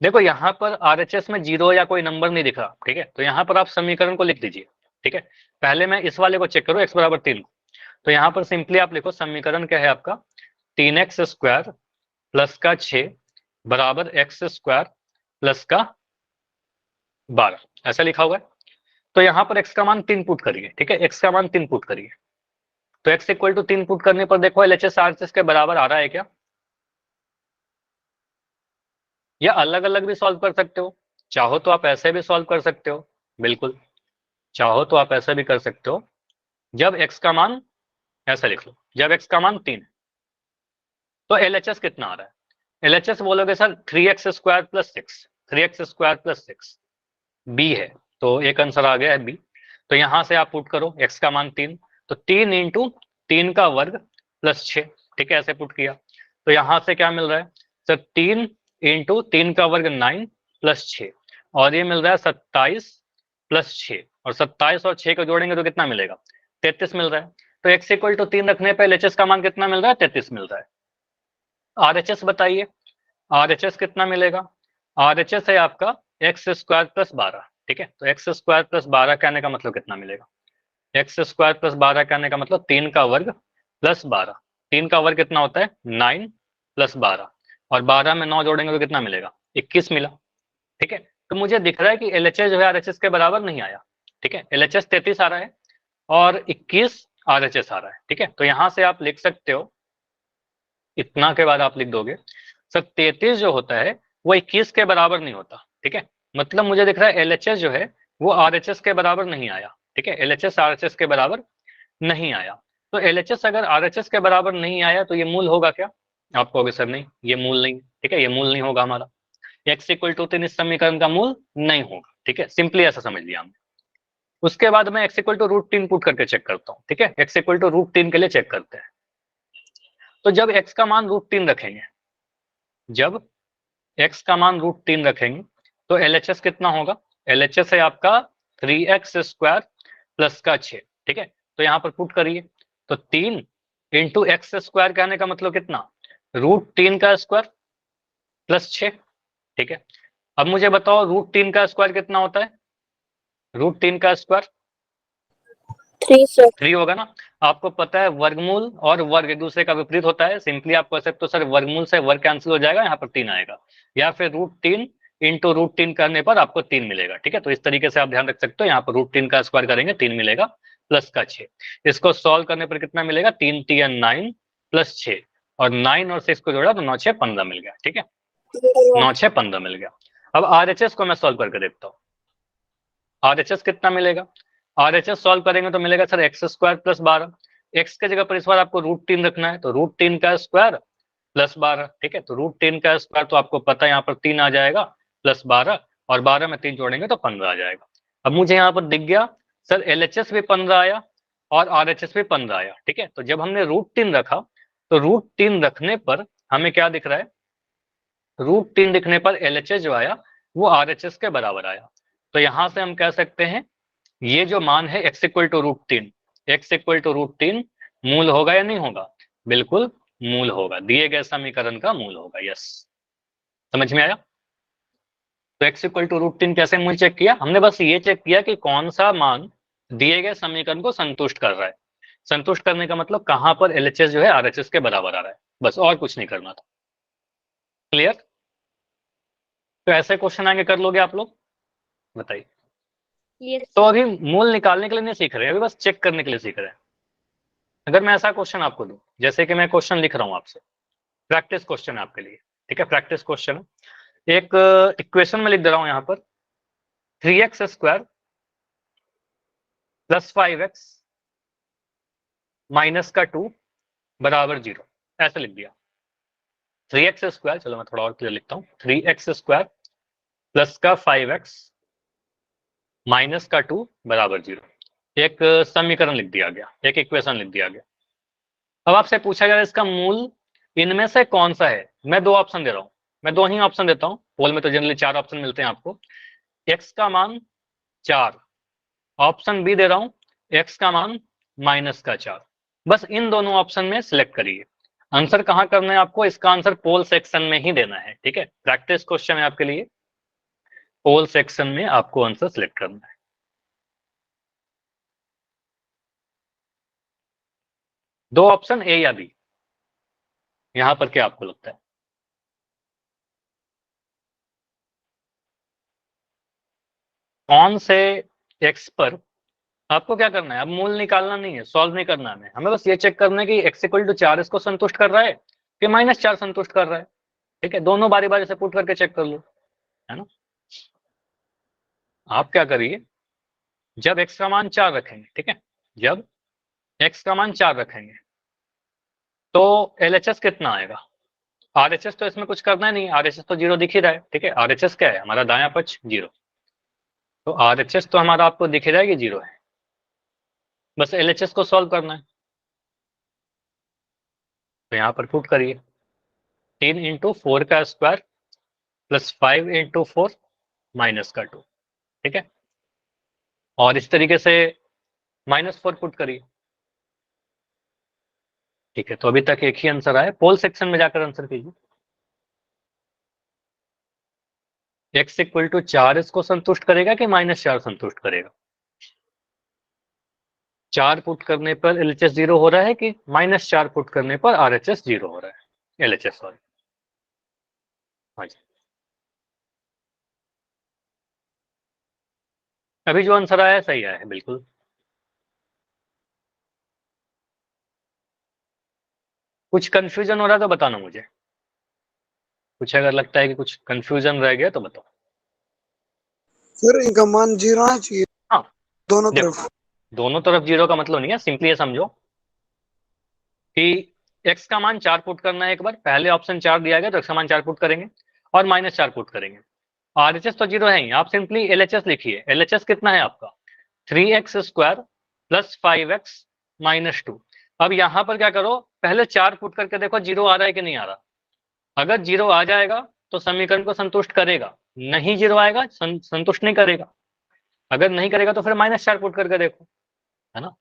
देखो यहाँ पर आरएचएस में 0 या कोई नंबर नहीं दिख रहा, ठीक है। तो यहाँ पर आप समीकरण को लिख दीजिए, ठीक है। पहले मैं इस वाले को चेक करूँ, x बराबर 3। तो यहाँ पर सिंपली आप लिखो समीकरण क्या है आपका, 3x स्क्वायर प्लस का 6 बराबर x स्क्वायर प्लस का 12, ऐसा लिखा हुआ है। तो यहाँ पर x का मान 3 पुट करिए, ठीक है, x का मान 3 पुट करिए। तो x इक्वल टू 3 पुट करने पर देखो एलएचएस आरएचएस के बराबर आ रहा है क्या, या अलग अलग भी सॉल्व कर सकते हो, चाहो तो आप ऐसे भी सॉल्व कर सकते हो, बिल्कुल चाहो तो आप ऐसा भी कर सकते हो। जब x का मान, ऐसा लिख लो, जब x का मान 3 तो एलएचएस कितना आ रहा है, एलएचएस बोलोगे sir 3x square plus 6, 3x square plus 6 बी है। तो एक आंसर आ गया है बी। तो यहां से आप पुट करो x का मान 3, तो 3 इंटू 3 का वर्ग प्लस 6, ठीक है, ऐसे पुट किया। तो यहां से क्या मिल रहा है सर, 3 इंटू 3 का वर्ग 9 प्लस 6, और ये मिल रहा है 27 प्लस 6, और 27 और 6 को जोड़ेंगे तो कितना मिलेगा, 33 मिल रहा है। तो x इक्वल टू 3 रखने पर एलएचएस का मान कितना मिल रहा है, 33 मिल रहा है। आरएचएस बताइए, आरएचएस कितना मिलेगा, आरएचएस है आपका एक्स स्क्वायर प्लस 12, ठीक है। तो एक्स स्क्वायर प्लस 12 कहने का मतलब कितना मिलेगा, एक्स स्क्वायर प्लस 12 कहने का मतलब 3 का वर्ग प्लस 12, 3 का वर्ग कितना होता है 9 प्लस 12, और 12 में 9 जोड़ेंगे तो कितना मिलेगा, 21 मिला, ठीक है। तो मुझे दिख रहा है कि एलएचएस जो है आरएचएस के बराबर नहीं आया, ठीक है। एलएचएस 33 आ रहा है और 21 आरएचएस आ रहा है, ठीक है। तो यहां से आप लिख सकते हो, इतना के बाद आप लिख दोगे सर 33 जो होता है वो 21 के बराबर नहीं होता, ठीक है। मतलब मुझे दिख रहा है एलएचएस जो है वो आरएचएस के बराबर नहीं आया, ठीक है, एलएचएस आरएचएस के बराबर नहीं आया। तो एलएचएस अगर आरएचएस के बराबर नहीं आया तो ये मूल होगा क्या, आप कहोगे सर नहीं ये मूल नहीं, ठीक है, ये मूल नहीं होगा हमारा, x इक्वल टू 3 इस समीकरण का मूल नहीं होगा, ठीक है, सिंपली ऐसा समझ लिया हमने। उसके बाद मैं x इक्वल टू √3 पुट करके चेक करता हूँ, ठीक है, x इक्वल टू √3 के लिए चेक करते हैं। तो जब x का मान √3 रखेंगे, जब x का मान √3 रखेंगे तो एलएचएस कितना होगा, एलएचएस है आपका 3x स्क्वायर प्लस का 6, ठीक है। तो यहाँ पर पुट करिए, तो 3 इंटू एक्स स्क्वायर कहने का मतलब कितना, √3 का स्क्वायर प्लस 6, ठीक है। अब मुझे बताओ √3 का स्क्वायर कितना होता है, √3 का स्क्वायर 3 सर। 3 होगा ना। आपको पता है वर्गमूल और वर्ग एक दूसरे का विपरीत होता है, सिंपली आप कह सकते हो सर वर्गमूल से वर्ग कैंसिल हो जाएगा, यहाँ पर 3 आएगा, या फिर √3 इंटू √3 करने पर आपको 3 मिलेगा। ठीक है, तो इस तरीके से आप ध्यान रख सकते हो, यहाँ पर √3 का स्क्वायर करेंगे 3 मिलेगा, प्लस का 6। इसको सॉल्व करने पर कितना मिलेगा, 3 3 9 प्लस 6, और 9 और 6 को जोड़ा तो 9 6 15 मिल गया। ठीक है, 9 6 15 मिल गया। अब RHS को मैं सॉल्व करके देखता हूँ, RHS कितना मिलेगा। RHS सॉल्व करेंगे तो मिलेगा सर x² प्लस 12, x के जगह पर इस बार आपको √3 रखना है, तो √3 का स्क्वायर प्लस 12। ठीक है, तो √3 का स्क्वायर तो आपको पता है यहाँ पर 3 आ जाएगा, प्लस 12, और 12 में 3 जोड़ेंगे तो 15 आ जाएगा। अब मुझे यहाँ पर दिख गया सर LHS भी 15 आया और RHS भी 15 आया। ठीक है, तो जब हमने √3 रखा तो √3 रखने पर हमें क्या दिख रहा है, √3 दिखने पर LHS जो आया वो RHS के बराबर आया। तो यहां से हम कह सकते हैं ये जो मान है x equal to √3, x equal to √3 मूल होगा या नहीं होगा, बिल्कुल मूल होगा, दिए गए समीकरण का मूल होगा। यस, समझ में आया। तो x इक्वल टू √3 कैसे मूल चेक किया, हमने बस ये चेक किया कि कौन सा मान दिए गए समीकरण को संतुष्ट कर रहा है। संतुष्ट करने का मतलब कहां पर LHS जो है RHS के बराबर आ रहा है, बस, और कुछ नहीं करना था। क्लियर। तो ऐसे क्वेश्चन आगे कर लोगे आप लोग, बताइए। यस तो अभी मूल निकालने के लिए नहीं सीख रहे, अभी बस चेक करने के लिए सीख रहे हैं। अगर मैं ऐसा क्वेश्चन आपको दूं, जैसे कि मैं क्वेश्चन लिख रहा हूं आपसे, प्रैक्टिस क्वेश्चन है आपके लिए। ठीक है, प्रैक्टिस क्वेश्चन है, एक इक्वेशन में लिख दे रहा हूं यहाँ पर 3x² प्लस 5x माइनस का 2 बराबर 0, ऐसे लिख दिया। 3x², चलो मैं थोड़ा और क्लियर लिखता हूँ, 3x² प्लस का 5x माइनस का 2 बराबर 0, एक समीकरण लिख दिया गया, एक इक्वेशन लिख दिया गया। अब आपसे पूछा गया इसका मूल इनमें से कौन सा है। मैं 2 ऑप्शन दे रहा हूं, मैं 2 ही ऑप्शन देता हूं, पोल में तो जनरली 4 ऑप्शन मिलते हैं आपको। x का मान 4, ऑप्शन बी दे रहा हूं x का मान -4। बस इन दोनों ऑप्शन में सिलेक्ट करिए। आंसर कहां करना है आपको, इसका आंसर पोल सेक्शन में ही देना है। ठीक है, प्रैक्टिस क्वेश्चन है आपके लिए, पोल सेक्शन में आपको आंसर सिलेक्ट करना है। दो ऑप्शन ए या बी, यहां पर क्या आपको लगता है। कौन से x पर आपको क्या करना है, अब मूल निकालना नहीं है, सॉल्व नहीं करना है, हमें बस ये चेक करना है कि x इक्वल टू 4 इसको संतुष्ट कर रहा है कि -4 संतुष्ट कर रहा है। ठीक है, दोनों बारी बारी से पुट करके चेक कर लो, है ना। आप क्या करिए, जब x का मान 4 रखेंगे, ठीक है, जब x का मान 4 रखेंगे तो LHS कितना आएगा। RHS तो इसमें कुछ करना ही नहीं, RHS तो 0 दिख ही रहा है। ठीक है, RHS क्या है, हमारा दायां पक्ष 0, तो RHS तो हमारा आपको दिख ही रहा है कि 0 है, बस LHS को सॉल्व करना है। तो यहाँ पर पुट करिए 3 इंटू 4 का स्क्वायर प्लस 5 इंटू 4 माइनस का 2। ठीक है, और इस तरीके से -4 पुट करिए। ठीक है, तो अभी तक एक ही आंसर आया, पोल सेक्शन में जाकर आंसर कीजिए। x इक्वल टू 4 इसको संतुष्ट करेगा कि -4 संतुष्ट करेगा। 4 पुट करने पर LHS 0 हो रहा है कि -4 पुट करने पर RHS 0 हो रहा है, LHS सॉरी। हाँ जी, अभी जो आंसर आया है सही आया है बिल्कुल। कुछ कंफ्यूजन हो रहा है तो बताना मुझे, कुछ अगर लगता है कि कुछ कंफ्यूजन रह गया तो बताओ। सर इनका मान 0 आना चाहिए हाँ, दोनों देखो, तरफ। दोनों तरफ 0 का मतलब नहीं है, सिंपली ये समझो कि x का मान 4 पुट करना है, एक बार पहले ऑप्शन 4 दिया गया तो x का मान 4 पुट करेंगे और -4 पुट करेंगे। RHS तो 0 है ही, आप सिंपली LHS लिखिए। LHS कितना है आपका 3x² प्लस 5x माइनस 2। अब यहां पर क्या करो, पहले 4 पुट करके देखो 0 आ रहा है कि नहीं आ रहा। अगर 0 आ जाएगा तो समीकरण को संतुष्ट करेगा, नहीं 0 आएगा संतुष्ट नहीं करेगा। अगर नहीं करेगा तो फिर -4 पुट करके देखो, है ना।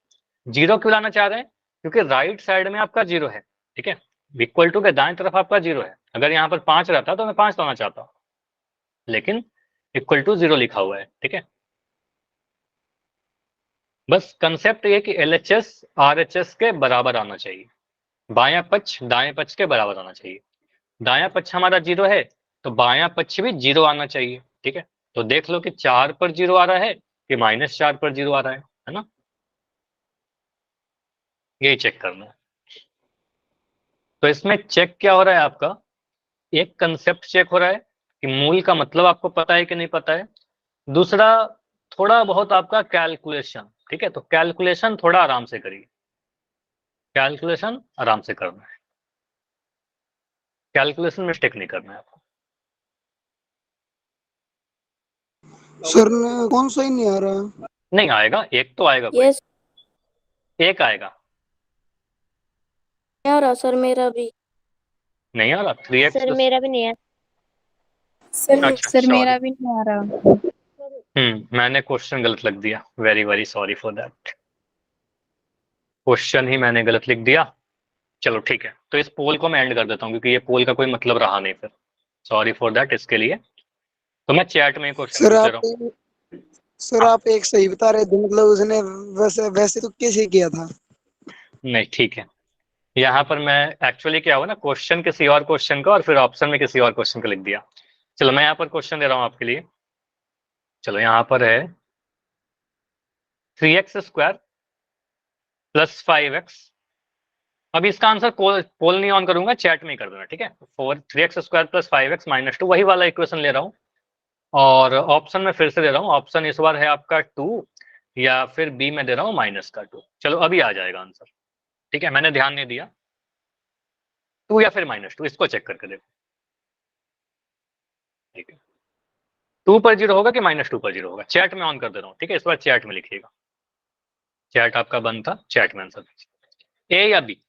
0 क्यों लाना चाह रहे हैं, क्योंकि राइट साइड में आपका 0 है। ठीक है, इक्वल टू के दाएं तरफ आपका 0 है। अगर यहाँ पर 5 रहता तो मैं 5 लाना चाहता हूँ, लेकिन इक्वल टू 0 लिखा हुआ है। ठीक है, बस कंसेप्ट ये कि LHS RHS के बराबर आना चाहिए, बायां पक्ष दाएं पक्ष के बराबर आना चाहिए। दायां पक्ष हमारा 0 है तो बायां पक्ष भी 0 आना चाहिए, ठीक है। तो देख लो कि 4 पर 0 आ रहा है कि -4 पर 0 आ रहा है ना, यही चेक करना है। तो इसमें चेक क्या हो रहा है आपका, एक कंसेप्ट चेक हो रहा है कि मूल का मतलब आपको पता है कि नहीं पता है। दूसरा थोड़ा बहुत आपका कैलकुलेशन, ठीक है। तो कैलकुलेशन थोड़ा आराम से करिए, कैलकुलेशन आराम से करना है, कैलकुलेशन मिस्टेक नहीं करना है आपको। सर ने कौन सा ही नहीं आ रहा। नहीं आएगा, एक तो आएगा कोई, यस एक आएगा। नहीं आ रहा सर, मेरा भी। नहीं आ रहा 3x सर मेरा भी नहीं है। अच्छा सर सॉरी, मेरा भी नहीं आ रहा। मैंने क्वेश्चन गलत लिख दिया, very very sorry for that, question ही मैंने गलत लिख दिया। चलो ठीक है, तो इस पोल को मैं एंड कर देता हूँ क्योंकि ये पोल का कोई मतलब रहा नहीं फिर, सॉरी फॉर दैट इसके लिए। तो मैं चैट में क्वेश्चन सर पूछ आप रहा हूँ। सर हाँ। आप एक सही बता रहे थे, मतलब उसने वैसे वैसे तो कैसे किया था। नहीं ठीक है, यहाँ पर मैं एक्चुअली क्या हुआ ना, क्वेश्चन किसी और क्वेश्चन का और फिर ऑप्शन में किसी और क्वेश्चन का लिख दिया। चलो मैं यहाँ पर क्वेश्चन दे रहा हूँ आपके लिए। चलो यहाँ पर है 3x² + 5x। अब इसका आंसर पोल नहीं ऑन करूंगा, चैट में ही कर दूंगा, ठीक है। 3x² + 5x - 2 वही वाला इक्वेशन ले रहा हूँ और ऑप्शन में फिर से दे रहा हूँ। ऑप्शन इस बार है आपका 2 या फिर बी में दे रहा हूँ -2। चलो अभी आ जाएगा आंसर, ठीक है। मैंने ध्यान नहीं दिया, 2 या फिर -2 इसको चेक करके देखो, ठीक है। 2 पर 0 होगा कि -2 पर 0 होगा, चैट में ऑन कर दे रहा हूँ, ठीक है। इस बार चैट में लिखिएगा, चैट आपका बंद था, चैट में आंसर ए या बी।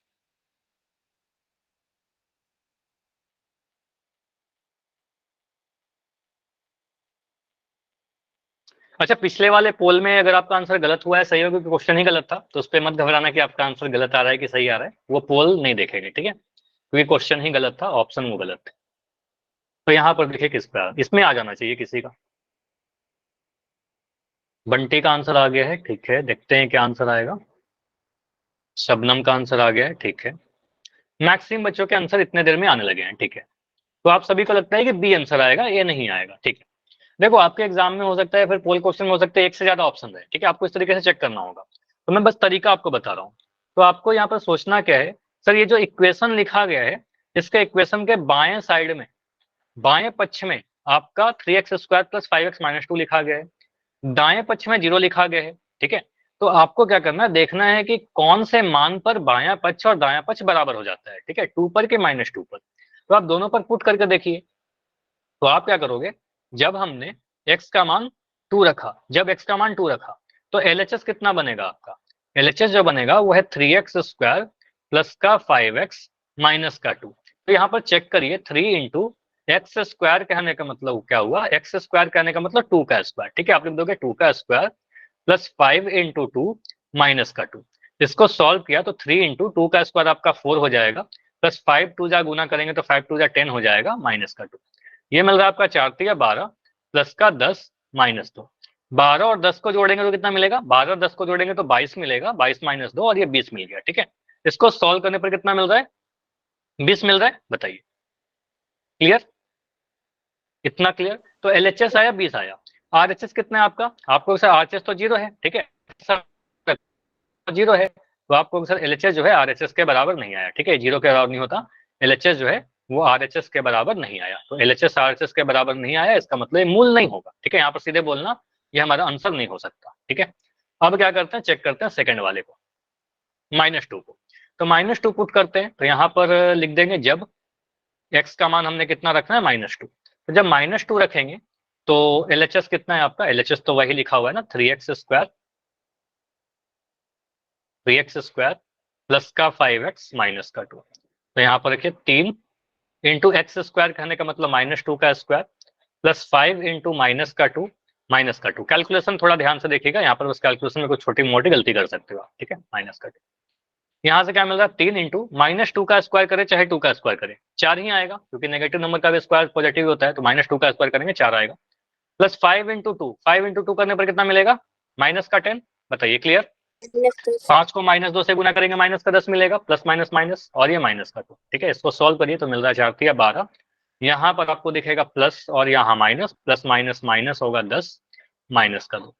अच्छा पिछले वाले पोल में अगर आपका आंसर गलत हुआ है, सही होगा क्योंकि क्वेश्चन ही गलत था, तो उस पर मत घबराना कि आपका आंसर गलत आ रहा है कि सही आ रहा है, वो पोल नहीं देखेंगे, ठीक है। क्योंकि क्वेश्चन ही गलत था, ऑप्शन वो गलत थे। तो यहाँ पर देखिए किस पे इसमें आ जाना चाहिए किसी का। बंटी का आंसर आ गया है, ठीक है। देखते हैं क्या आंसर आएगा। शबनम का आंसर आ गया है, ठीक है। मैक्सिमम बच्चों के आंसर इतने देर में आने लगे हैं, ठीक है। तो आप सभी को लगता है कि बी आंसर आएगा, ए नहीं आएगा, ठीक है। देखो आपके एग्जाम में हो सकता है, फिर पोल क्वेश्चन में हो सकता है एक से ज्यादा ऑप्शन है, ठीक है। आपको इस तरीके से चेक करना होगा, तो मैं बस तरीका आपको बता रहा हूँ। तो आपको यहाँ पर सोचना क्या है, सर ये जो इक्वेशन लिखा गया है, इसके इक्वेशन के बाएं साइड में, बाएं पक्ष में आपका 3x² + 5x - 2 लिखा गया है, दाएं पक्ष में 0 लिखा गया है, ठीक है। तो आपको क्या करना है, देखना है कि कौन से मान पर बायां पक्ष और दायां पक्ष बराबर हो जाता है, ठीक है। 2 पर के -2 पर। तो आप दोनों पर पुट करके देखिए। तो आप क्या करोगे, जब हमने x का मान 2 रखा, जब x का मान 2 रखा, तो LHS कितना बनेगा आपका, LHS जो बनेगा वो है 3x² + का 5x - 2। तो यहाँ पर चेक करिए, 3 × x² कहने का मतलब क्या हुआ, x² कहने का मतलब 2 का स्क्वायर, ठीक है। आप लिख दोगे 2 का स्क्वायर + 5 × 2 - 2। इसको सॉल्व किया तो 3 × 2 का स्क्वायर आपका 4 हो जाएगा, प्लस 5 2 जा गुना करेंगे तो 5 2 जा 10 हो जाएगा -2। ये मिल रहा है आपका 4 3 12 प्लस का 10 -2। 12 और 10 को जोड़ेंगे तो कितना मिलेगा, 12 और 10 को जोड़ेंगे तो 22 मिलेगा, 22 - 2 और ये 20 मिल गया, ठीक है। इसको सॉल्व करने पर कितना मिल रहा है, 20 मिल रहा है, बताइए। क्लियर, इतना क्लियर। तो LHS आया 20 आया, RHS कितना है आपका, आपको सर RHS तो 0 है, ठीक है, सर 0 है, तो आपको सर LHS जो है RHS के बराबर नहीं आया, ठीक है। 0 के बराबर नहीं होता, LHS जो है वो RHS के बराबर नहीं आया। तो LHS RHS के बराबर नहीं आया, इसका मतलब ये मूल नहीं होगा, ठीक है। यहाँ पर सीधे बोलना ये हमारा आंसर नहीं हो सकता, ठीक है। अब क्या करते हैं, चेक करते हैं सेकंड वाले को, -2 को। तो -2 पुट करते हैं, तो यहाँ पर लिख देंगे जब x का मान हमने कितना रखना है, -2। तो जब -2 रखेंगे तो LHS कितना है आपका, LHS तो वही लिखा हुआ है ना, 3x² + का 5x - 2। तो यहाँ पर रखिए 3 × x² कहने का मतलब -2 का स्क्वायर + 5 × -2 कैलकुलेशन थोड़ा ध्यान से देखिएगा, यहाँ पर बस कैलकुलेशन में कुछ छोटी मोटी गलती कर सकते हो आप, ठीक है। -2 यहाँ से क्या मिल रहा है, 3 × -2 का स्क्वायर करे चाहे 2 का स्क्वायर करे 4 ही आएगा, क्योंकि नेगेटिव नंबर का भी स्क्वायर पॉजिटिव होता है। तो -2 का स्क्वायर करेंगे 4 आएगा, प्लस 5 × 2 करने पर कितना मिलेगा, -10 बताइए, क्लियर? -10। 5 को -2 से गुना करेंगे माइनस का 10 मिलेगा, प्लस माइनस माइनस, और ये माइनस का 2, ठीक है। इसको सॉल्व करिए तो मिल रहा है 4 तिया 12, यहाँ पर आपको दिखेगा प्लस और यहाँ माइनस, प्लस माइनस माइनस होगा 10, माइनस का 2।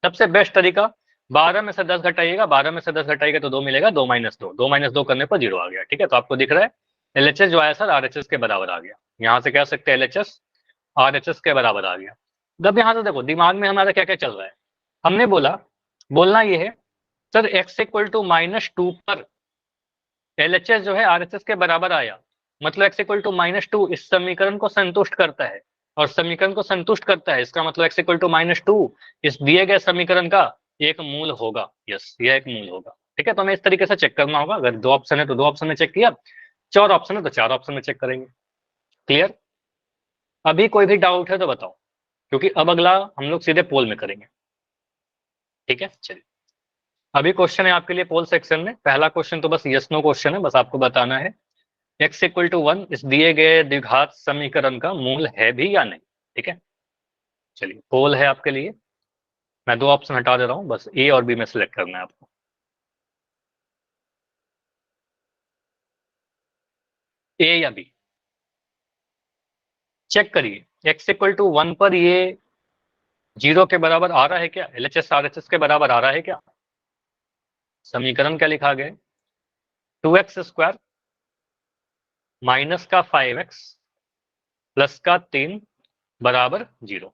सबसे बेस्ट तरीका 12 में से 10 घटाइएगा, 12 में से 10 घटाइएगा तो 2 मिलेगा, 2 माइनस 2, 2 माइनस 2 करने पर 0 आ गया, ठीक है। तो आपको दिख रहा है एलएचएस जो आया सर आरएचएस के बराबर आ गया, यहाँ से कह सकते हैं एलएचएस आरएचएस के बराबर आ गया। अब यहाँ से देखो दिमाग में हमारा क्या क्या चल रहा है, हमने बोलना ये है सर x इक्वल टू -2 पर एलएचएस जो है आरएचएस के बराबर आया, मतलब x इक्वल टू -2 इस समीकरण को संतुष्ट करता है, और समीकरण को संतुष्ट करता है इसका मतलब x इक्वल टू -2 इस दिए गए समीकरण का एक मूल होगा। यस, यह एक मूल होगा, ठीक है। तो हमें इस तरीके से चेक करना होगा, अगर 2 ऑप्शन है तो 2 ऑप्शन में चेक किया, 4 ऑप्शन है तो 4 ऑप्शन में चेक करेंगे। क्लियर? अभी कोई भी डाउट है तो बताओ, क्योंकि अब अगला हम लोग सीधे पोल में करेंगे, ठीक है। चलिए अभी क्वेश्चन है आपके लिए पोल सेक्शन में, पहला क्वेश्चन तो बस यस नो क्वेश्चन है, बस आपको बताना है x इक्वल टू 1 इस दिए गए द्विघात समीकरण का मूल है भी या नहीं, ठीक है। चलिए पोल है आपके लिए, मैं 2 ऑप्शन हटा दे रहा हूं, बस ए और बी में सिलेक्ट करना है आपको। ए या बी चेक करिए, x इक्वल टू 1 पर ये 0 के बराबर आ रहा है क्या, एलएचएस आरएचएस के बराबर आ रहा है क्या? समीकरण क्या लिखा गया, 2x² माइनस का 5x प्लस का 3 बराबर 0।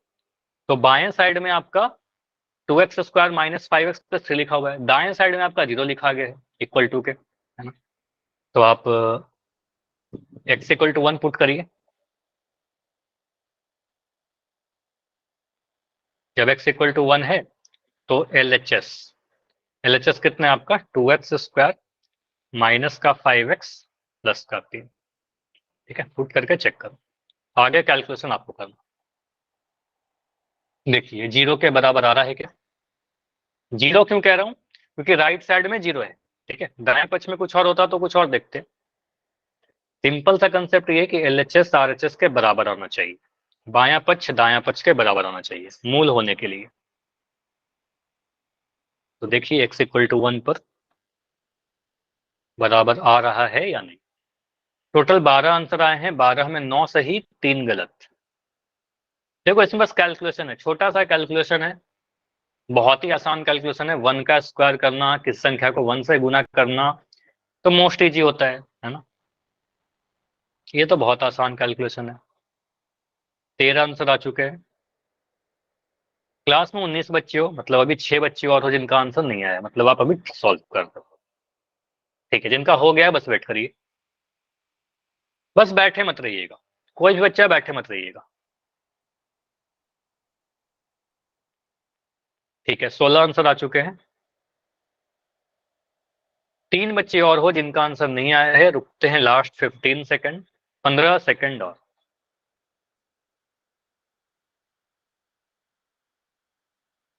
तो बाएं साइड में आपका 2x² माइनस 5x प्लस 3 लिखा हुआ है, दाएं साइड में आपका 0 लिखा गया है इक्वल टू के, है ना। तो आप x इक्वल टू 1 पुट करिए, जब x इक्वल टू 1 है तो एलएचएस कितना है आपका 2x² माइनस का 5x प्लस का 3, ठीक है। पुट करके चेक करो, आगे कैलकुलेशन आपको करना। देखिए 0 के बराबर आ रहा है क्या, 0 क्यों कह रहा हूं, क्योंकि राइट साइड में 0 है, ठीक है। दाएं पक्ष में कुछ और होता तो कुछ और देखते। सिंपल सा कंसेप्ट ये कि एलएचएस आरएचएस के बराबर आना चाहिए, बायां पक्ष दायां पक्ष के बराबर आना चाहिए मूल होने के लिए। तो देखिए x इक्वल टू 1 पर बराबर आ रहा है या नहीं। टोटल 12 आंसर आए हैं, 12 में 9 सही 3 गलत। देखो इसमें बस कैलकुलेशन है, छोटा सा कैलकुलेशन है, बहुत ही आसान कैलकुलेशन है। 1 का स्क्वायर करना, किस संख्या को 1 से गुना करना तो मोस्ट इजी होता है ना। ये तो बहुत आसान कैलकुलेशन है। 13 आंसर आ चुके हैं, क्लास में 19 बच्चे हो, मतलब अभी 6 बच्चे और हो जिनका आंसर नहीं आया, मतलब आप अभी सॉल्व कर दो, ठीक है। जिनका हो गया बस वेट करिए, बस बैठे मत रहिएगा, कोई भी बच्चा बैठे मत रहिएगा, ठीक है। 16 आंसर आ चुके हैं, 3 बच्चे और हो जिनका आंसर नहीं आया है, रुकते हैं लास्ट 15 सेकंड, 15 सेकंड और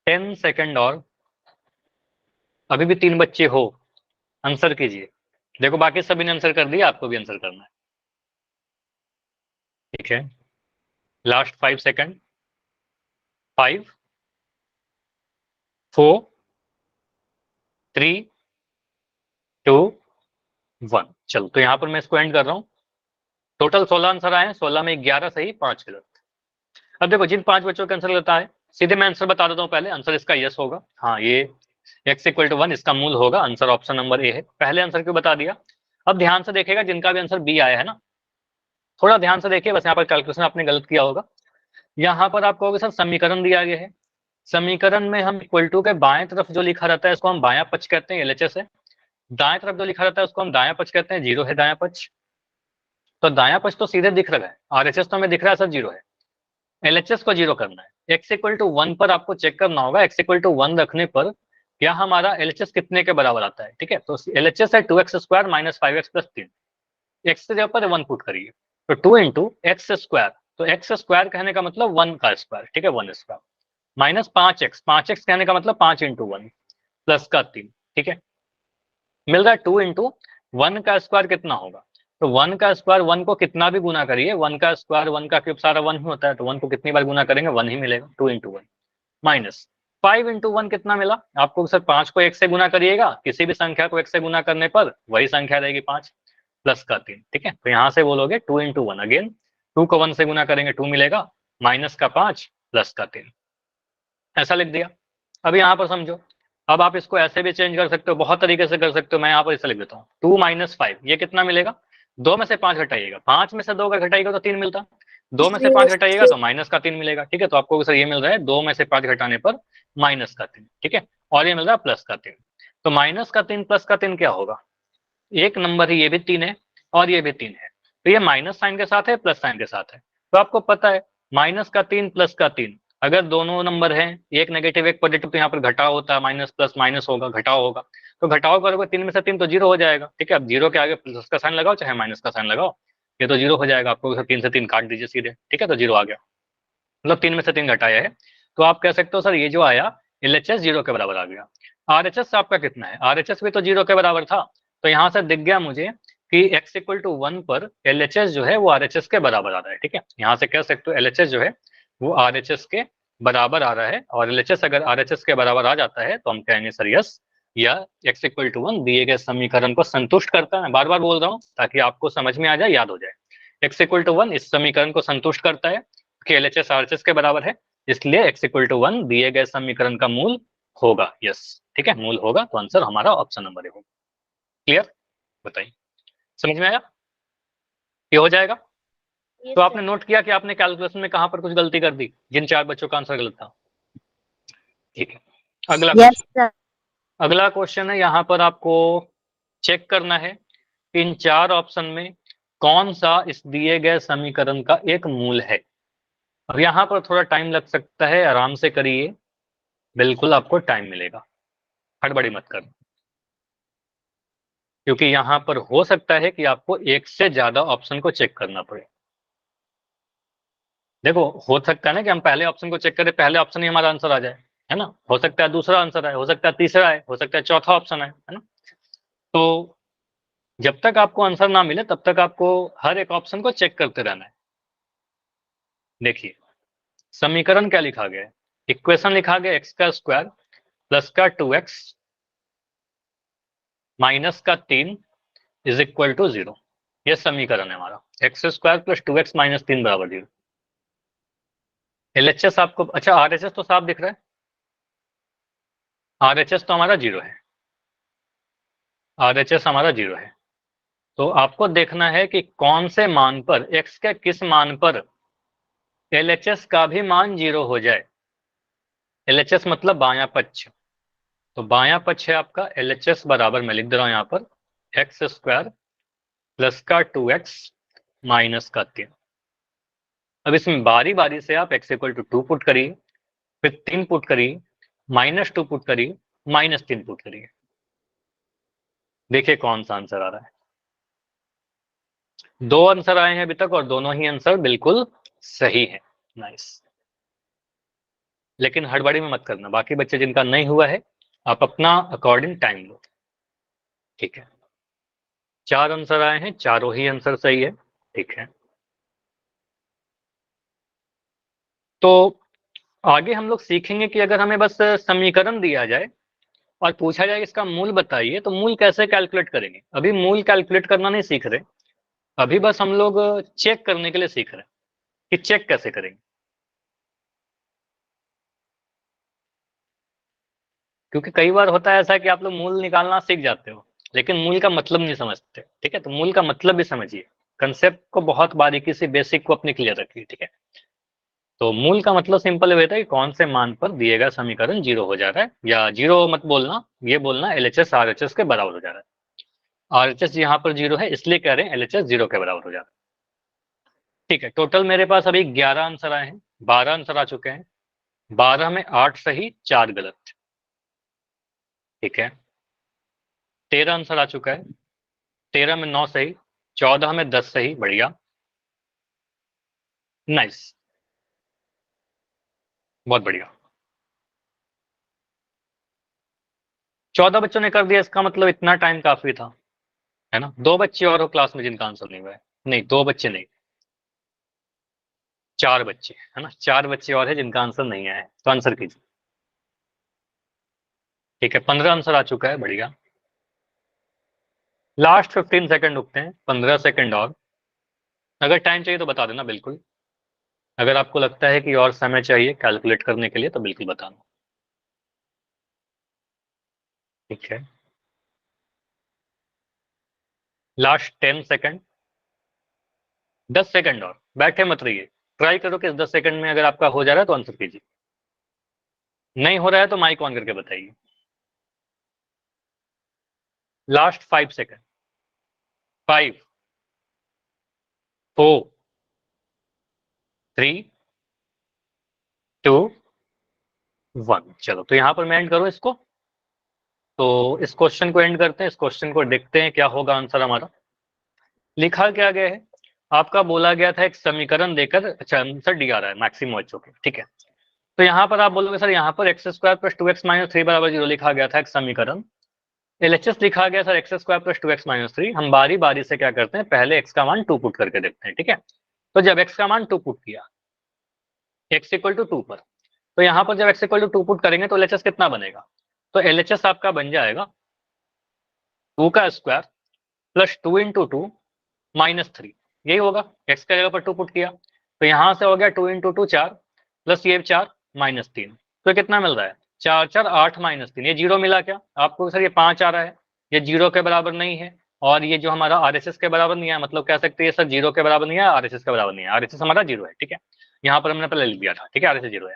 10 सेकंड और, अभी भी 3 बच्चे हो, आंसर कीजिए। देखो बाकी सभी ने आंसर कर दिया, आपको भी आंसर करना है, ठीक है। Last 5 second, 5 4 3 2 1। चलो तो यहाँ पर मैं इसको एंड कर रहा हूँ। टोटल 16 आंसर आए हैं, 16 में 11 सही 5 गलत। अब देखो जिन 5 बच्चों का आंसर गलत है, सीधे मैं आंसर बता देता हूँ पहले, आंसर इसका यस होगा, हाँ ये x इक्वल टू 1 इसका मूल होगा, आंसर ऑप्शन नंबर ए है। पहले आंसर क्यों बता दिया, अब ध्यान से देखिएगा जिनका भी आंसर बी आया है ना, थोड़ा ध्यान से देखिए, बस यहाँ पर कैलकुलेशन आपने गलत किया होगा। यहाँ पर आपको होगा सर समीकरण दिया गया है, समीकरण में हम इक्वल टू के बाएं तरफ जो लिखा रहता है इसको हम बायां पक्ष कहते हैं, एलएचएस है। दाएं तरफ जो लिखा रहता है उसको हम दायां पक्ष कहते हैं, 0 है दायां पक्ष। तो दायां पक्ष तो सीधे दिख रहा है, आरएचएस तो हमें दिख रहा है सर 0 है, एलएचएस को 0 करना है। x इक्वल टू 1 पर आपको चेक करना होगा, x इक्वल टू 1 रखने पर क्या हमारा एलएचएस कितने के बराबर आता है, ठीक है। तो एलएचएस है 2x² minus 5x plus 3, x के जगह पर 1 पुट करिए, तो 2 इंटू एक्स स्क्वायर, तो एक्स स्क्वायर कहने का मतलब 1 का स्क्वायर, ठीक है 1 स्क्वायर, माइनस 5x, 5x कहने का मतलब 5 इंटू 1 प्लस का 3, ठीक है। मिल रहा है 2 इंटू 1 का स्क्वायर कितना होगा, तो 1 का स्क्वायर 1 को कितना भी गुना करिए, 1 का स्क्वायर 1 का क्यूब सारा 1 ही होता है, तो 1 को कितनी बार गुना करेंगे 1 ही मिलेगा, 2 इंटू 1 माइनस 5 इंटू 1 कितना मिला आपको सर? 5 को 1 से गुना करिएगा, किसी भी संख्या को 1 से गुना करने पर वही संख्या रहेगी 5 प्लस का 3, ठीक है। तो यहाँ से बोलोगे 2 इंटू 1, अगेन 2 को 1 से गुना करेंगे 2 मिलेगा, माइनस का 5 प्लस का 3, ऐसा लिख दिया। अब यहाँ पर समझो, अब आप इसको ऐसे भी चेंज कर सकते हो, बहुत तरीके से कर सकते हो। मैं यहाँ पर इसे लिख देता हूँ 2 माइनस 5, ये कितना मिलेगा? 2 में से 5 घटाइएगा, 5 में से 2 अगर घटाइएगा तो 3 मिलता, 2 में से 5 घटाइएगा तो माइनस का 3 मिलेगा, ठीक है। तो आपको सर ये मिल रहा है 2 में से 5 घटाने पर माइनस का 3, ठीक है। और ये मिल रहा है प्लस का 3। तो माइनस का 3 प्लस का 3 क्या होगा? एक नंबर ही, ये भी 3 है और ये भी 3 है, तो ये माइनस साइन के साथ है, प्लस साइन के साथ है। तो आपको पता है माइनस का 3 प्लस का 3, अगर दोनों नंबर हैं, एक नेगेटिव एक पॉजिटिव, तो यहाँ पर घटाव होता है, माइनस प्लस माइनस होगा, घटाव होगा। तो घटाव करोगे 3 में से 3 तो 0 हो जाएगा, ठीक है। अब 0 के आगे प्लस का साइन लगाओ चाहे माइनस का साइन लगाओ, ये तो 0 हो जाएगा। आपको 3 से 3 काट दीजिए सीधे, ठीक है, तो 0 आ गया, मतलब 3 में से 3 घटाया है। तो आप कह सकते हो सर ये जो आया LHS 0 के बराबर आ गया। RHS आपका कितना है? RHS भी तो 0 के बराबर था, तो यहाँ से दिख गया मुझे कि x इक्वल टू 1 पर LHS जो है वो RHS के बराबर आ रहा है, ठीक है। यहाँ से कह सकते हो LHS जो है वो RHS के बराबर आ रहा है, और LHS अगर RHS के बराबर आ जाता है तो हम कहेंगे सर यस, या x इक्वल टू 1 दिए गए समीकरण को संतुष्ट करता है। मैं बार बार बोल रहा हूँ ताकि आपको समझ में आ जाए, याद हो जाए। x इक्वल टू 1 इस समीकरण को संतुष्ट करता है कि LHS RHS के बराबर है, इसलिए x इक्वल टू 1 दिए गए समीकरण का मूल होगा, यस, ठीक है, मूल होगा। तो आंसर हमारा ऑप्शन नंबर ए होगा। क्लियर? बताइए, समझ में आया? ये हो जाएगा। तो आपने नोट किया कि आपने कैलकुलेशन में कहां पर कुछ गलती कर दी, जिन 4 बच्चों का आंसर गलत था, ठीक है। अगला क्वेश्चन, अगला क्वेश्चन है, यहाँ पर आपको चेक करना है इन 4 ऑप्शन में कौन सा इस दिए गए समीकरण का एक मूल है। अब यहाँ पर थोड़ा टाइम लग सकता है, आराम से करिए, बिल्कुल आपको टाइम मिलेगा, हड़बड़ी मत कर, क्योंकि यहाँ पर हो सकता है कि आपको एक से ज्यादा ऑप्शन को चेक करना पड़े। देखो, हो सकता है ना कि हम पहले ऑप्शन को चेक करें, पहले ऑप्शन ही हमारा आंसर आ जाए, है ना। हो सकता है दूसरा आंसर आए, हो सकता है तीसरा आए, हो सकता है चौथा ऑप्शन आए, है ना। तो जब तक आपको आंसर ना मिले तब तक आपको हर एक ऑप्शन को चेक करते रहना है। देखिए समीकरण क्या लिखा गया है, इक्वेशन लिखा गया x का स्क्वायर प्लस का 2x माइनस का 3 इज इक्वल टू 0। यह समीकरण है हमारा, x square plus 2x minus 3 बराबर 0। LHS आपको, अच्छा RHS तो साफ दिख रहा है, RHS तो हमारा 0 है, RHS हमारा 0 है। तो आपको देखना है कि कौन से मान पर, x के किस मान पर LHS का भी मान 0 हो जाए। LHS मतलब बायां पक्ष, तो बायां पक्ष है आपका LHS बराबर, मैं लिख दे रहा हूं यहाँ पर, एक्स स्क्वायर प्लस का 2x माइनस का 3। अब इसमें बारी बारी से आप x इक्वल टू 2 पुट करिए, फिर 3 पुट करिए, माइनस 2 पुट करिए, माइनस 3 पुट करिए, देखिए कौन सा आंसर आ रहा है। 2 आंसर आए हैं अभी तक और दोनों ही आंसर बिल्कुल सही है, नाइस। लेकिन हड़बड़ी में मत करना, बाकी बच्चे जिनका नहीं हुआ है आप अपना अकॉर्डिंग टाइम लो, ठीक है। 4 आंसर आए हैं, चारों ही आंसर सही है, ठीक है। तो आगे हम लोग सीखेंगे कि अगर हमें बस समीकरण दिया जाए और पूछा जाए इसका मूल बताइए, तो मूल कैसे कैलकुलेट करेंगे। अभी मूल कैलकुलेट करना नहीं सीख रहे, अभी बस हम लोग चेक करने के लिए सीख रहे हैं कि चेक कैसे करेंगे। क्योंकि कई बार होता है ऐसा कि आप लोग मूल निकालना सीख जाते हो लेकिन मूल का मतलब नहीं समझते, ठीक है। तो मूल का मतलब भी समझिए, कंसेप्ट को बहुत बारीकी से, बेसिक को अपने क्लियर रखिए, ठीक है। तो मूल का मतलब सिंपल होता है कि कौन से मान पर दिए गया समीकरण 0 हो जा रहा है, या 0 मत बोलना, ये बोलना LHS RHS के बराबर हो जा रहा है। RHS यहाँ पर 0 है इसलिए कह रहे हैं LHS 0 के बराबर हो जा रहा है, ठीक है। टोटल मेरे पास अभी 11 आंसर आए हैं, 12 आंसर आ चुके हैं, 12 में 8 सही 4 गलत, ठीक है। 13 आंसर आ चुका है, 13 में 9 सही, 14 में 10 सही, बढ़िया, नाइस, बहुत बढ़िया। 14 बच्चों ने कर दिया, इसका मतलब इतना टाइम काफी था, है ना। 2 बच्चे और हो क्लास में जिनका आंसर नहीं हुआ है, नहीं 2 बच्चे नहीं, 4 बच्चे, है ना, 4 बच्चे और है जिनका आंसर नहीं आया है, तो आंसर कीजिए। ठीक है, 15 आंसर आ चुका है, बढ़िया। लास्ट 15 सेकंड रुकते हैं, 15 सेकंड और। अगर टाइम चाहिए तो बता देना बिल्कुल। अगर आपको लगता है कि और समय चाहिए कैलकुलेट करने के लिए तो बिल्कुल बताना। ठीक है, लास्ट 10 सेकंड, 10 सेकंड और, बैठे मत रहिए। ट्राई करो कि इस 10 सेकंड में अगर आपका हो जा रहा है तो आंसर कीजिए, नहीं हो रहा है तो माइक ऑन करके बताइए। Last 5 second, 5, 4, 3, 2, 1। चलो तो यहां पर मैं एंड करूं इसको। तो इस क्वेश्चन को एंड करते हैं, इस क्वेश्चन को देखते हैं क्या होगा आंसर हमारा। लिखा क्या गया है, आपका बोला गया था एक समीकरण देकर, अच्छा आंसर डी आ रहा है मैक्सिमम बच्चों के, ठीक है। तो यहाँ पर आप बोलोगे सर यहाँ पर x square plus 2x minus 3 बराबर 0 लिखा गया था एक समीकरण। एलएचएस लिखा गया sir x square plus 2x minus 3। हम बारी बारी से क्या करते हैं, पहले एक्स का मान 2 पुट करके देखते हैं, ठीक है। तो जब एक्स का मान 2 पुट किया एक्स इक्वल टू 2 पर, तो यहाँ पर जब एक्स इक्वल टू 2 पुट करेंगे तो एलएचएस कितना बनेगा, तो एलएचएस आपका बन जाएगा 2 का स्क्वायर प्लस 2 इंटू 2 माइनस 3। यही होगा, एक्स का जगह पर 2 पुट किया तो यहाँ से हो गया 2 इंटू 2 4 प्लस ये 4 माइनस 3। तो कितना मिल रहा है, 4 4 8 माइनस 3। ये जीरो मिला क्या आपको सर, ये 5 आ रहा है, ये जीरो के बराबर नहीं है। और ये जो हमारा आरएचएस के बराबर नहीं है, मतलब कह सकते हैं सर जीरो के बराबर नहीं है, आरएचएस के बराबर नहीं है। आरएचएस हमारा जीरो है, ठीक है, यहाँ पर हमने पहले लिख दिया था, ठीक है, आरएचएस जीरो है।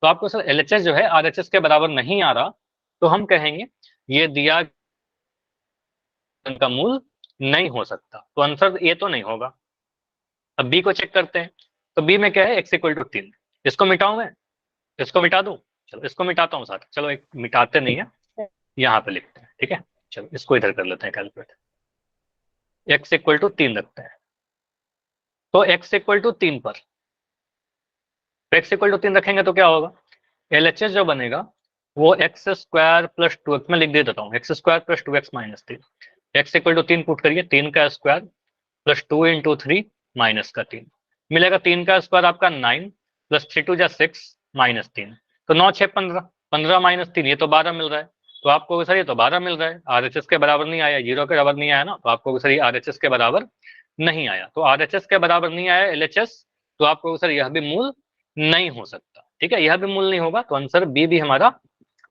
तो आपको सर एलएचएस जो है आरएचएस के बराबर नहीं आ रहा, तो हम कहेंगे ये दिया का मूल नहीं हो सकता, तो आंसर ए तो नहीं होगा। अब बी को चेक करते हैं, तो बी में क्या है, एक्स इक्वल टू 3। इसको मिटाऊं मैं, इसको मिटा दूं, चलो इसको मिटाता हूँ साथ, चलो एक मिटाते नहीं है, यहाँ पे लिखते हैं, ठीक है। चलो इसको इधर कर लेते हैं कैलकुलेट, एक्स इक्वल टू 3 रखते हैं। तो एक्स इक्वल टू 3 पर, एक्स इक्वल टू 3 रखेंगे तो क्या होगा, एलएचएस जो बनेगा वो एक्स स्क्वायर प्लस 2x में लिख दे देता हूँ, X square plus 2x minus 3। X equal to 3 put करिए, 3 का स्क्वायर प्लस 2 इंटू 3 माइनस का 3 मिलेगा। 3 का स्क्वायर आपका 9 प्लस 3 टू जा 6 माइनस 3। तो 9 6 15, 15 माइनस 3 ये तो 12 मिल रहा है। तो आपको सर ये तो 12 मिल रहा है, आरएचएस के बराबर नहीं आया, जीरो के बराबर नहीं आया ना, तो आपको सर ये आरएचएस के बराबर नहीं आया। तो आरएचएस के बराबर नहीं आया एलएचएस, तो आपको सर यह भी मूल नहीं हो सकता, ठीक है, यह भी मूल नहीं होगा। तो आंसर बी भी हमारा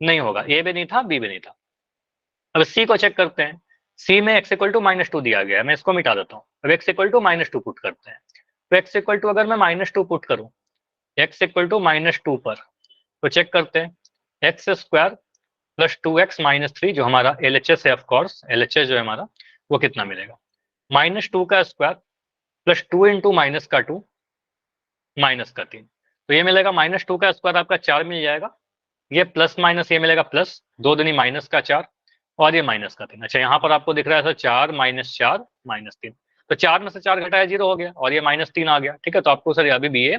नहीं होगा, ए भी नहीं था, बी भी नहीं था। अब सी को चेक करते हैं, सी में एक्स इक्वल टू माइनस 2 दिया गया है, मैं इसको मिटा देता हूँ। अब X equal to minus 2 put करते हैं, तो एक्स इक्वल टू अगर मैं माइनस 2 पुट करूँ, एक्स इक्वल टू माइनस 2 पर, तो चेक करते हैं, X square plus 2x minus 3 जो हमारा एलएचएस है, ऑफकोर्स एलएचएस जो है हमारा वो कितना मिलेगा, माइनस 2 का स्क्वायर प्लस 2 इंटू माइनस का 2 माइनस का 3। तो ये मिलेगा माइनस 2 का स्क्वायर आपका 4 मिल जाएगा, ये प्लस माइनस ये मिलेगा प्लस, 2 दूनी माइनस का 4 और ये माइनस का 3। अच्छा यहाँ पर आपको दिख रहा है सर 4 माइनस 4 माइनस 3, तो 4 में से 4 घटाया 0 हो गया और ये माइनस 3 आ गया, ठीक है। तो आपको सर अभी भी ये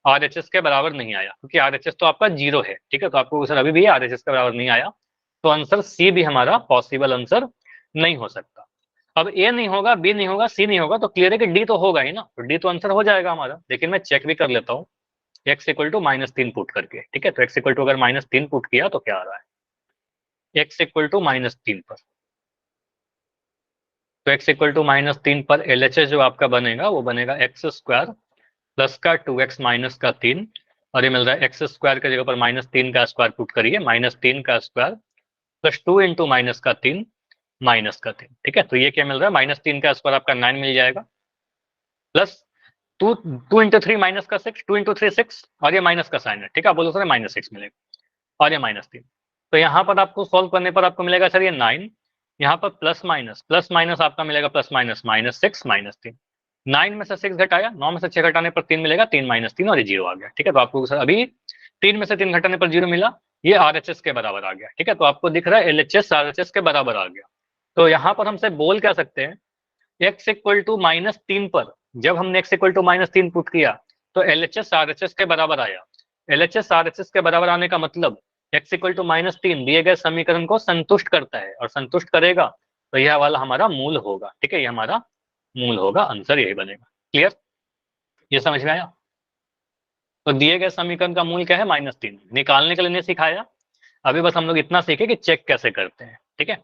आरएचएस के बराबर नहीं आया, क्योंकि आरएचएस तो आपका 0 है, ठीक है। तो आपको सर अभी भी आरएचएस के बराबर नहीं आया, तो आंसर सी भी हमारा पॉसिबल आंसर नहीं हो सकता। अब ए नहीं होगा, बी नहीं होगा, सी नहीं होगा, तो क्लियर है कि डी तो होगा ही ना, तो डी तो आंसर हो जाएगा हमारा। लेकिन मैं चेक भी कर लेता हूँ X equal to minus 3 put करके, ठीक है। तो एक्स इक्वल टू अगर माइनस 3 पुट किया तो क्या आ रहा है, एक्स इक्वल टू माइनस 3 पर, तो एक्स इक्वल टू माइनस 3 पर एलएचएस जो आपका बनेगा वो बनेगा एक्स स्क्वायर प्लस का 2x माइनस का 3, और ये मिल रहा है एक्स स्क्वायर की जगह पर माइनस 3 का स्क्वायर पुट करिए, माइनस 3 का स्क्वायर प्लस 2 इंटू माइनस का 3 माइनस का 3, ठीक है। तो ये क्या मिल रहा है, माइनस 3 का स्क्वायर आपका 9 मिल जाएगा, प्लस 2 इंटू 3 माइनस का 6, 2 इंटू 3 6, और ये माइनस का साइन है, ठीक है, आप बोलो सर माइनस 6 मिलेगा और ये माइनस 3। तो यहाँ पर आपको सॉल्व करने पर आपको मिलेगा सर ये 9, यहाँ पर प्लस माइनस आपका मिलेगा प्लस माइनस माइनस 6 माइनस 3। 9 में से 6 घटाया, 9 में से 6 घटाने पर 3 मिलेगा, 3 माइनस 3 और ये 0 आ गया, ठीक है। तो आपको सर अभी 3 में से 3 घटाने पर 0 मिला, ये आरएचएस के बराबर आ गया, ठीक है। तो आपको दिख रहा है एलएचएस आरएचएस के बराबर आ गया। तो यहाँ पर हमसे बोल क्या सकते हैं, एक्स इक्वल टू माइनस 3 पर जब हमने X equal to minus 3 put किया तो एलएचएस आरएचएस के बराबर आया। एलएचएस आरएचएस के बराबर आने का मतलब एक्स इक्वल टू माइनस 3 दिए गए समीकरण को संतुष्ट करता है, और संतुष्ट करेगा तो यह वाला हमारा मूल होगा, ठीक है, ये हमारा मूल होगा, आंसर यही बनेगा। क्लियर, ये समझ में आया। तो दिए गए समीकरण का मूल क्या है, -3, निकालने के लिए नहीं सिखाया, अभी बस हम लोग इतना सीखे कि चेक कैसे करते हैं, ठीक है।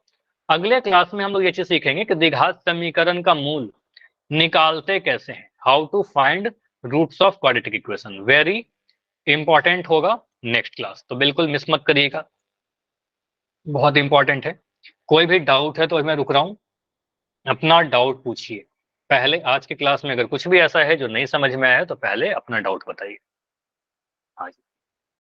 अगले क्लास में हम लोग ये चीज सीखेंगे कि द्विघात समीकरण का मूल निकालते कैसे हैं, how to find roots of quadratic equation. Very important होगा नेक्स्ट क्लास, तो बिल्कुल मिस मत करिएगा, बहुत इंपॉर्टेंट है। कोई भी डाउट है तो मैं रुक रहा हूँ, अपना डाउट पूछिए पहले। आज की क्लास में अगर कुछ भी ऐसा है जो नहीं समझ में आया है तो पहले अपना डाउट बताइए। हाँ जी।